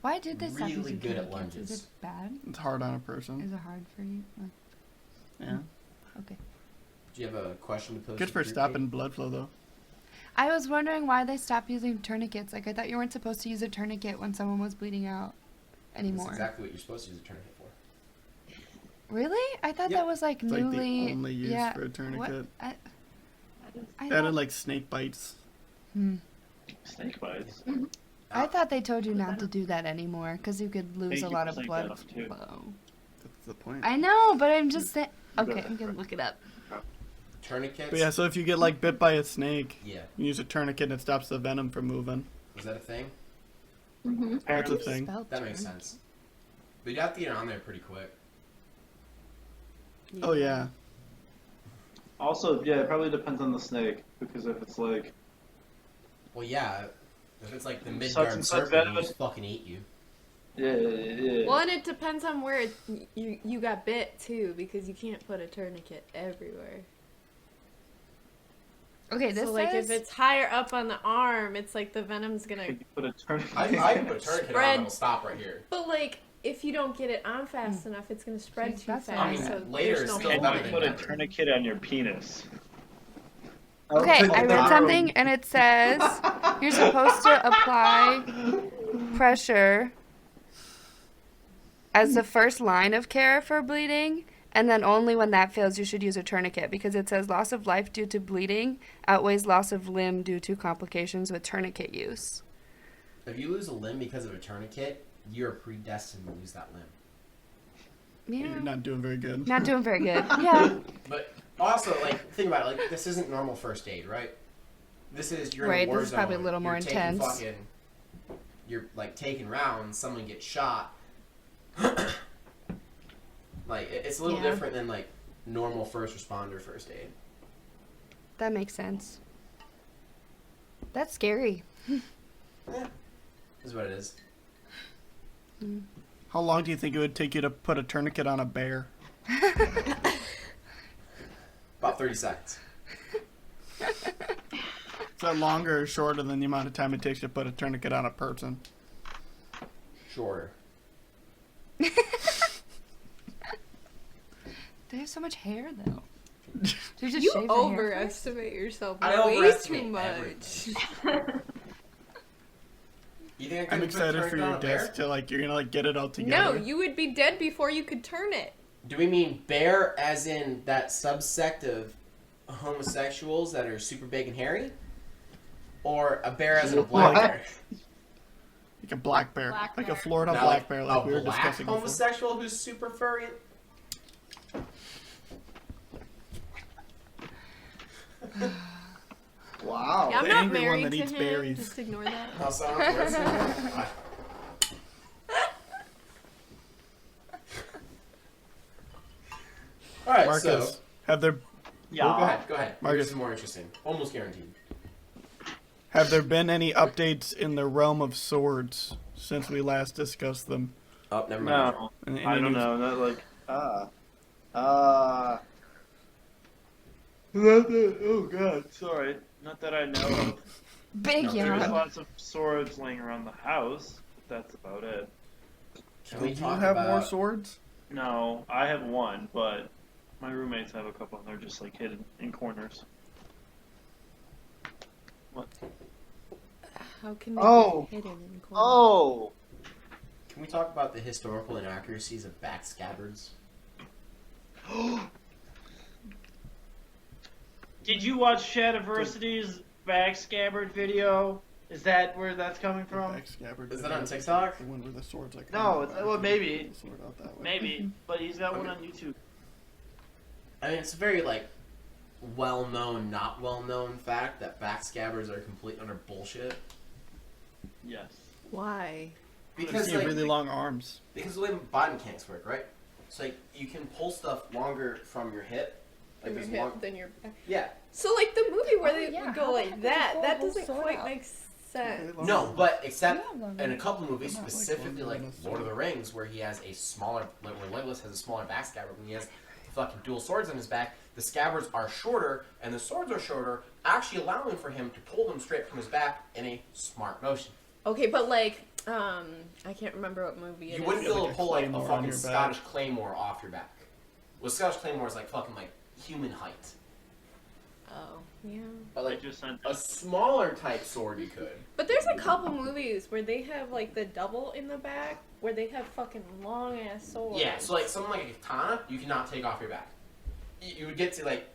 Why did they stop Really using good at tourniquets? Is lunges. it bad? It's hard on a person. Is it hard for you? Like, Yeah. okay. Do you have a question to pose? Good to for the group, stopping Kate? blood flow though. I was wondering why they stopped using tourniquets. Like, I thought you weren't supposed to use a tourniquet when someone was bleeding out anymore. That's exactly what you're supposed to use a tourniquet for. Really? I thought Yep. that was like It's like newly. the only use yeah. for a tourniquet. What? I Added thought, like snake bites. Snake bites. I thought they told you not to do that anymore because you could lose a lot of Snake blood venom, too. flow. That's the point. I know, but I'm just saying. Okay, I'm gonna look it up. Tourniquets? But yeah, so if you get like bit by a snake, Yeah. you use a tourniquet and it stops the venom from moving. Was that a thing? Mm-hmm. That's a thing. Spelled That makes tourniquet. sense. But you'd have to get on there pretty quick. Oh yeah. Also, yeah, it probably depends on the snake because if it's like Well, yeah. If it's like the Such Midgard and such serpent, venomous- just fucking eat you. yeah. Well, and it depends on where you got bit too, because you can't put a tourniquet everywhere. Okay, this So like says. if it's higher up on the arm, it's like the venom's gonna. Could you put a tourniquet? I can put a tourniquet on Spread. and it'll stop right here. But like if you don't get it on fast enough, it's gonna spread See, too that's fast. what I mean, so later there's it's no still hope. better Can than you put a never. tourniquet on your penis? Okay, I read something and it says you're supposed to apply pressure as the first line of care for bleeding, and then only when that fails you should use a tourniquet because it says loss of life due to bleeding outweighs loss of limb due to complications with tourniquet use. If you lose a limb because of a tourniquet, you're predestined to lose that limb. Yeah. You're not doing very good. Not doing very good. Yeah. But also, like, think about it. Like, this isn't normal first aid, right? This is you're Right, in a war this is probably a zone, little more you're taking intense. You're like taking rounds. Someone gets shot. Like, it's a little Yeah. different than like normal first responder first aid. That makes sense. That's scary. Is what it is. How long do you think it would take you to put a tourniquet on a bear? About 30 seconds. Is that longer or shorter than the amount of time it takes to put a tourniquet on a person? Shorter. They have so much hair though. Do you just You shave their hair first? overestimate yourself I way overestimate too much. everything. You think I I'm could put a excited for tourniquet on your a bear? desk to like you're gonna like get it all No, together. you would be dead before you could turn it. Do we mean bear as in that subsect of homosexuals that are super big and hairy? Or a bear as in a black What? bear? Like a black bear. Black Like a bear. Florida Not black bear like a we were black discussing before. homosexual who's super furry? Wow. Yeah, I'm the not angry one married that to eats him. berries. Just ignore that. How sounds worse than that? Alright, Marcus, so have there Yeah. Well, go ahead. Marcus. This is more interesting. Almost guaranteed. Have there been any updates in the realm of swords since we last discussed them? Oh, never mind. No, Any I don't news? know. Not like oh god, sorry. Not that I know of. Big There's yawn. lots of swords laying around the house, but that's about it. Can Do we you talk have about more swords? No, I have one, but my roommates have a couple, and they're just like hidden in corners. What? How can they Oh. be hidden in corners? Oh! Can we talk about the historical inaccuracies of back scabbards? Did you watch Shadiversity's back scabbard video? Is that where that's coming from? Back scabbard Is that on video. TikTok? The one where the sword's like. No, it's, well, maybe. The sword out that way. Maybe, but he's got one Okay. on YouTube. I mean, it's a very like well-known, not well-known fact that back scabbards are complete utter bullshit. Yes. Why? Because You have like, really long arms. because the way body mechanics work, right? So like you can pull stuff longer from your hip. Like From your there's hip, long. then your back. Yeah. So like the movie where they yeah, would how go the like heck did they that, pull that a whole doesn't sword quite out? make sense. No, but except Yeah, longer. in a couple movies, Not like specifically longer like than a Lord of the sword. Rings, where he has a smaller, like where Legolas has a smaller back scabbard, when he has fucking dual swords on his back, the scabbards are shorter, and the swords are shorter, actually allowing for him to pull them straight from his back in a smart motion. Okay, but like, I can't remember what movie it You is. wouldn't be able like to a pull like a claymore on fucking your back. Scottish claymore off your back. Well, Scottish claymore is like fucking like human height, Oh, yeah. but I like just sent a smaller type sword you could. But there's a couple movies where they have like the double in the back, where they have fucking long ass swords. Yeah, so like something like a katana, you cannot take off your back. You would get to like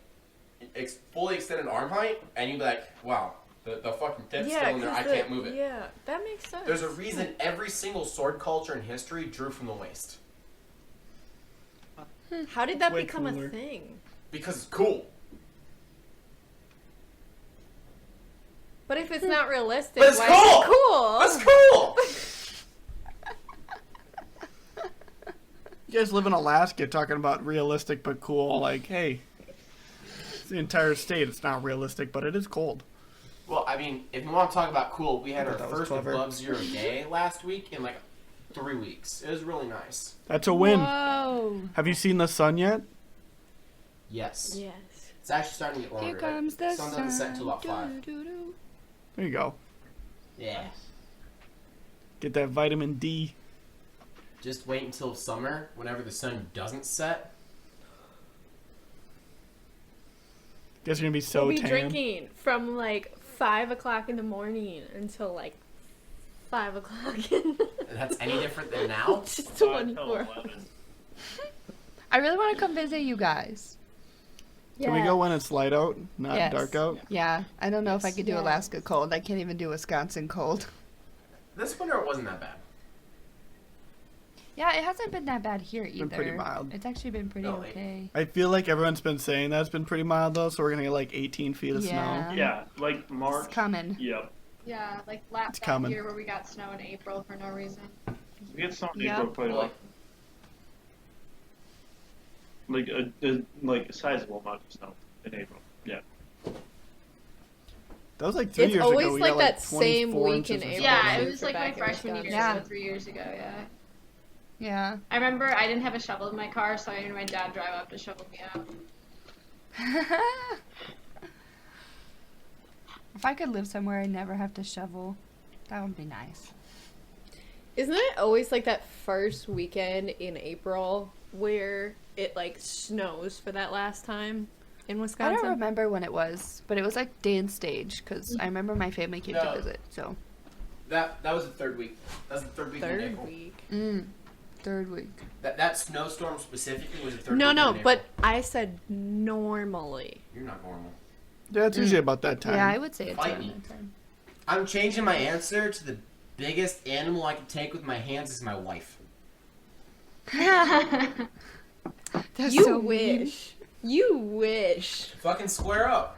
fully extended arm height, and you'd be like, wow, the fucking tip's yeah, still in there, 'cause I can't move it. Yeah, that makes sense. There's a reason every single sword culture in history drew from the waist. How did that Way become cooler. a thing? Because it's cool. But if it's not realistic, But it's why cool! is it cool? That's cool! You guys live in Alaska talking about realistic but cool. Like, hey, it's the entire state. It's not realistic, but it is cold. Well, I mean, if you want to talk about cool, we had I our thought that was first clever. above zero day last week in like 3 weeks. It was really nice. That's a win. Whoa. Have you seen the sun yet? Yes. Yes. It's actually starting to get longer. Here comes the sun doesn't set until about 5. Doo-doo-doo. There you go. Yeah. Get that vitamin D. Just wait until summer, whenever the sun doesn't set. Guess you're gonna be so we'll be tan. drinking from like 5 o'clock in the morning until like 5 o'clock in And that's any different than now. just 5 till 24 hours. 11. I really want to come visit you guys. Can we go when it's light out, not Yes. dark out? Yeah, I don't know if I could do Yes. Alaska cold. I can't even do Wisconsin cold. This winter it wasn't that bad. Yeah, it hasn't been that bad here either. been pretty mild. It's actually been pretty No, like- okay. I feel like everyone's been saying that it's been pretty mild though, so we're gonna get like 18 feet of Yeah. snow. Yeah, like March. It's coming. Yep. Yeah, like last It's coming. year where we got snow in April for no reason. We get some Yeah. April quite a lot. Like a sizable amount of snow in April. Yeah. That was like 3 It's years always ago. We like got that like same 24 week inches in or April. Yeah, something. it was like my Back in freshman year, Wisconsin. so 3 years ago, yeah. Yeah. I remember I didn't have a shovel in my car, so I made my dad drive up to shovel me out. If I could live somewhere I never have to shovel, that would be nice. Isn't it always like that first weekend in April where it like snows for that last time in I Wisconsin? don't remember when it was, but it was like day and stage because I remember my family came No. to visit. So, That was the third week. That was the third week in Third April. week. third week. That snowstorm specifically was the third No, week no, in but April. I said normally. You're not normal. Yeah, it's usually about that time. Yeah, I would say it's Fight around me. that time. I'm changing my answer to the biggest animal I can take with my hands is my wife. That's You so mean. wish. You wish. Fucking square up.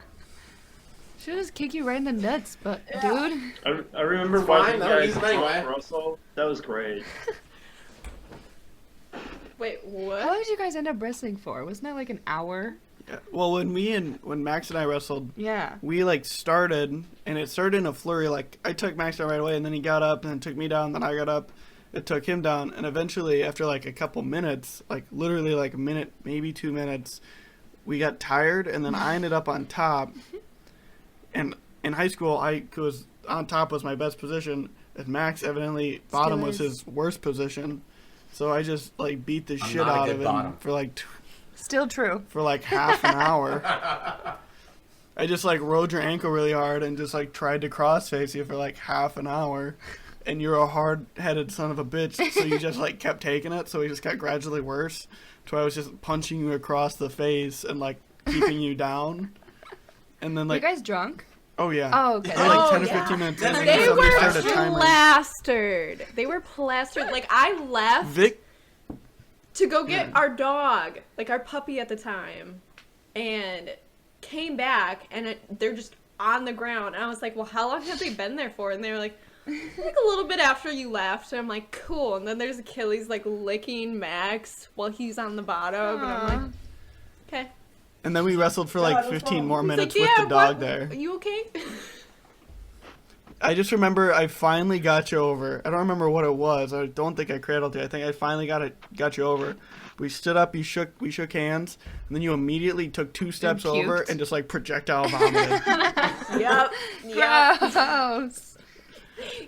She'll just kick you right in the nuts, but dude. I remember It's fine, watching that'll guys ease it talk anyway. Russell. That was great. Wait, How what? long did you guys end up wrestling for? Wasn't that like an hour? Well, when Max and I wrestled, Yeah. we like started, and it started in a flurry. Like I took Max down right away, and then he got up, and then took me down. Then I got up, it took him down, and eventually, after like a couple minutes, like literally like a minute, maybe 2 minutes, we got tired, and then I ended up on top. And in high school, I was on top was my best position, and Max evidently bottom was is. his worst position. So I just like beat the I'm shit not a out good of him bottom. for like Still true. half an hour. I just like rode your ankle really hard and just like tried to crossface you for like half an hour. And you're a hard-headed son of a bitch, so you just like kept taking it. So it just got gradually worse. So I was just punching you across the face and like keeping you down. And then You like, guys drunk? oh yeah, Oh, okay. for like Oh, 10 or yeah. 15 minutes. That's and They then They somebody were started a timer. plastered. They were plastered. Like, I left Vic, to go get our dog, like our puppy at the time, and came back, and they're just on the ground. And I was like, well, how long have they been there for? And they were like a little bit after you left. And I'm like, cool. And then there's Achilles, like, licking Max while he's on the bottom. And I'm like, okay. and then we wrestled for like 15 more He's minutes like, with yeah, the dog what? there. Are you okay? I just remember I finally got you over. I don't remember what it was. I don't think I cradled you. I think I finally got you over. We stood up, we shook hands, and then you immediately took 2 steps puked. over and just like projectile vomited. Yep. Gross.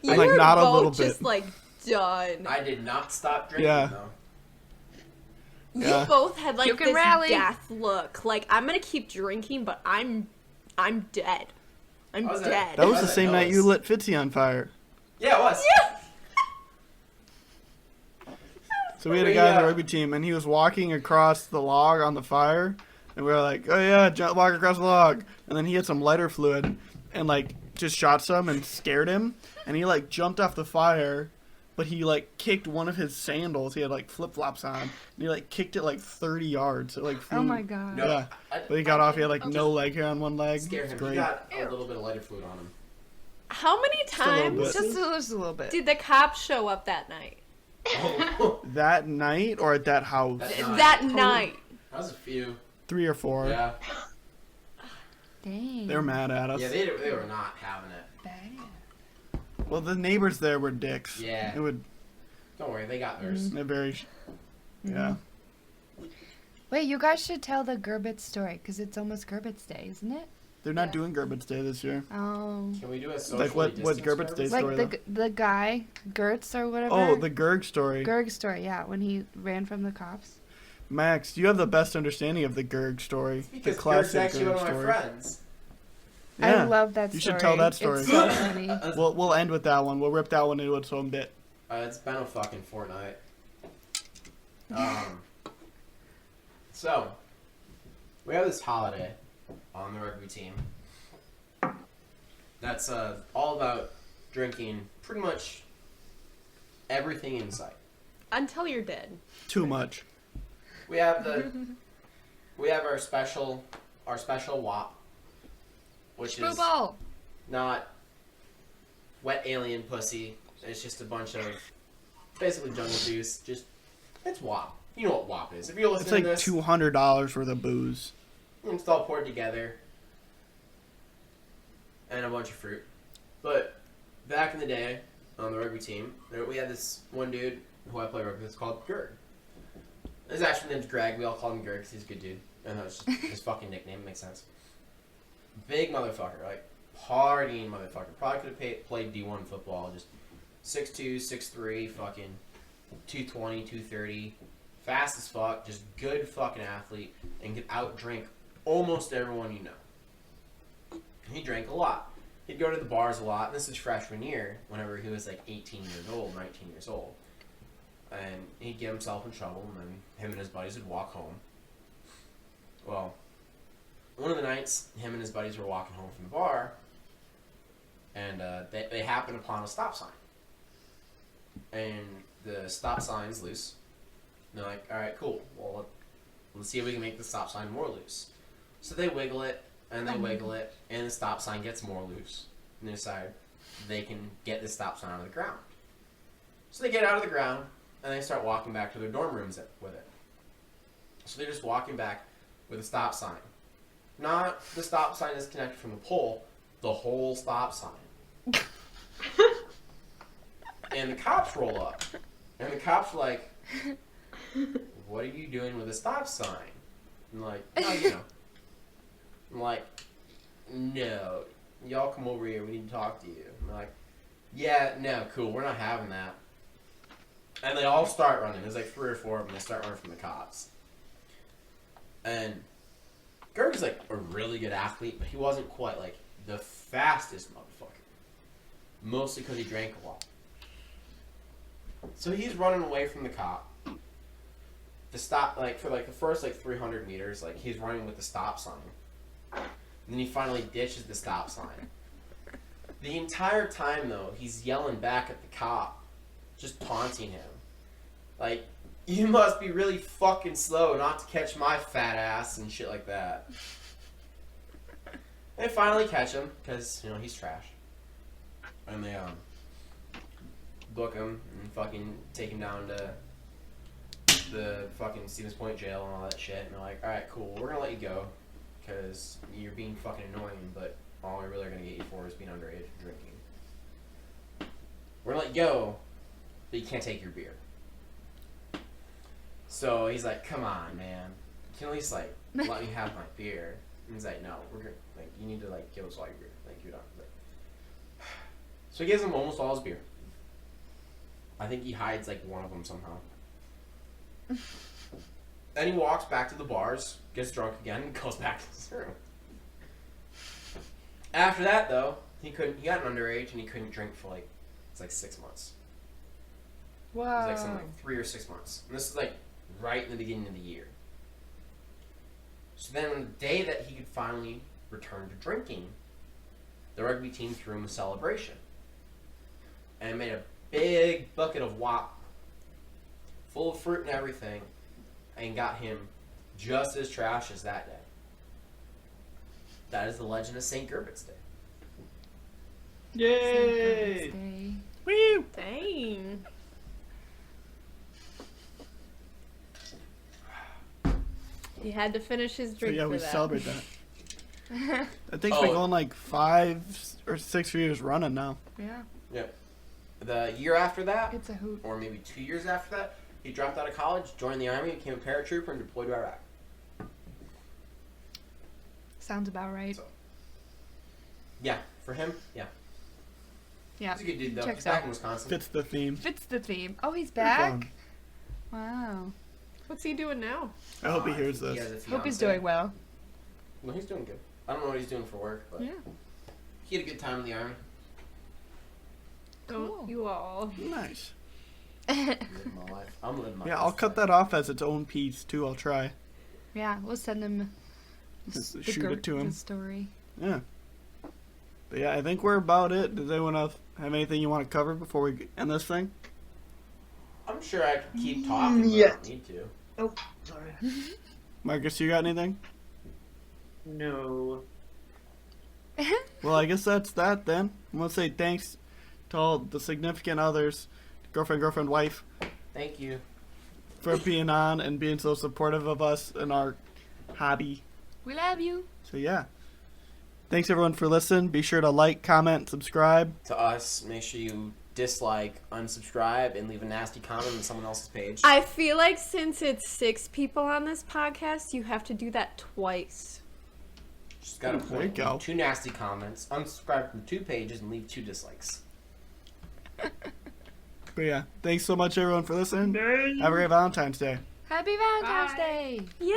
You Like, were not a both little just bit. like done. I did not stop drinking Yeah. though. You Yeah. both had like You can this rally. death look. Like, I'm gonna keep drinking, but I'm dead. I'm How's that? dead. That was How's the that same night noise? you lit Fitzy on fire. Yeah, it was. So we had a guy on the rugby team, and he was walking across the log on the fire, and we were like, "Oh yeah, walk across the log." And then he had some lighter fluid, and like just shot some and scared him, and he like jumped off the fire, but he like kicked one of his sandals. He had like flip flops on, and he like kicked it like 30 yards. It like flew. Oh my god. No, Yeah, but he got off. He had like no leg hair on one leg. Scare It's him. great. He got a little bit of lighter fluid on him. How many a little times bit. Just a little bit. did the cops show up that night? That night or at that house? That night. That was a few. 3 or 4. Yeah. Dang. They were mad at us. Yeah, they were not having it. Bad. Well, the neighbors there were dicks. Yeah. It would. Don't worry, they got theirs. They're very. Yeah. Wait, you guys should tell the Gerbits story because it's almost Gerbits Day, isn't it? They're not doing Gerbits Day this year. Oh. Can we do a socially Like what distanced Gerbits Day Gerbits? story? Like though? the guy Gertz or whatever. Oh, the Gerg story. Gerg story, yeah, when he ran from the cops. Max, you have the best understanding of the Gerg story. Because the Gert's classic actually one Gerg of my story. friends. I Yeah. love that You story. should tell that story. It's so funny. We'll end with that one. We'll rip that one into its own bit. It's been a fucking fortnight. So, we have this holiday on the rugby team that's all about drinking pretty much everything in sight. Until you're dead. Too much. We have our special WAP, which is Screwball. not wet alien pussy. It's just a bunch of basically jungle juice. Just it's WAP. You know what WAP is. If you're It's listening like to this, $200 worth of booze. it's all poured together, and a bunch of fruit. But back in the day on the rugby team, we had this one dude who I play rugby with called Gerg. His actual name's Greg. We all call him Gerg because he's a good dude. And that's just his fucking nickname. Makes sense. Big motherfucker, like partying motherfucker. Probably could have played D1 football. Just 6'2", 6'3", fucking 220, 230. Fast as fuck. Just good fucking athlete. And could outdrink almost everyone you know. He drank a lot. He'd go to the bars a lot. And this is freshman year, whenever he was like 18 years old, 19 years old. And he'd get himself in trouble, and then him and his buddies would walk home. Well, one of the nights, him and his buddies were walking home from the bar, and they happened upon a stop sign. And the stop sign's loose. And they're like, alright, cool. Well, let's see if we can make the stop sign more loose. So they wiggle it, and they wiggle it, and the stop sign gets more loose. And they decide they can get the stop sign out of the ground. So they get out of the ground, and they start walking back to their dorm rooms with it. So they're just walking back with a stop sign. Not the stop sign is connected from the pole, the whole stop sign. And the cops roll up. And the cops are like, what are you doing with a stop sign? I'm like, oh, you know. I'm like, no. Y'all come over here. We need to talk to you. I'm like, yeah, no, cool. We're not having that. And they all start running. There's like 3 or 4 of them. They start running from the cops. And Gerg is like a really good athlete, but he wasn't quite like the fastest motherfucker. Mostly because he drank a lot. So he's running away from the cop. The stop, like for like the first like 300 meters, like he's running with the stop sign. And then he finally ditches the stop sign. The entire time though, he's yelling back at the cop, just taunting him. Like, you must be really fucking slow not to catch my fat ass and shit like that. They finally catch him, because, you know, he's trash. And they, book him and fucking take him down to the fucking Stevens Point jail and all that shit. And they're like, alright, cool, we're gonna let you go, because you're being fucking annoying, but all we really are gonna get you for is being underage and drinking. We're gonna let you go, but you can't take your beer. So he's like, come on, man. You can at least, like, let me have my beer. And he's like, no, we're gonna, like, you need to, like, give us all your beer. Like, you're done. Like, so he gives him almost all his beer. I think he hides, like, one of them somehow. Then he walks back to the bars, gets drunk again, and goes back to his room. After that, though, he got an underage, and he couldn't drink for, like, it's like 6 months. Wow. It was like something like 3 or 6 months. And this is like right in the beginning of the year. So then on the day that he could finally return to drinking, the rugby team threw him a celebration. And made a big bucket of wop full of fruit and everything, and got him just as trash as that day. That is the legend of St. Gerbert's Day. Yay! Woo! Dang. He had to finish his So drink yeah, for we that. celebrate that. I think it's been going like 5 or 6 years running now. Yeah. Yep. The year after that, It's a hoot. or maybe 2 years after that, he dropped out of college, joined the Army, became a paratrooper, and deployed to Iraq. Sounds about right. So, yeah, for him, yeah. Yeah. He's a good dude, though. Checks He's back out. in Wisconsin. Fits the theme. Fits the theme. Oh, he's Fun. back? Wow. What's he doing now? I hope he hears He this. has a Hope he's fiancée. doing well. Well, he's doing good. I don't know what he's doing for work, but Yeah. he had a good time in the Army. Don't Cool. you all? Nice. Living my life. I'm living my life. Yeah, I'll cut that off as its own piece too. I'll try. Yeah, we'll send him Just shoot it to him. the story. Yeah. But yeah, I think we're about it. Does anyone else have anything you want to cover before we end this thing? I'm sure I could keep talking, but I Yeah. don't need to. Oh, sorry. Marcus, you got anything? No. Well, I guess that's that then. I want to say thanks to all the significant others, girlfriend, wife, Thank you. for being on and being so supportive of us and our hobby. We love you. So yeah. Thanks everyone for listening. Be sure to like, comment, subscribe. To us, make sure you dislike, unsubscribe, and leave a nasty comment on someone else's page. I feel like since it's 6 people on this podcast, you have to do that twice. Just got a There you point. go. Leave 2 nasty comments, unsubscribe from 2 pages, and leave 2 dislikes. But yeah, thanks so much everyone for listening. Nay. Have a great Valentine's Day. Happy Valentine's Bye. Day. Yay!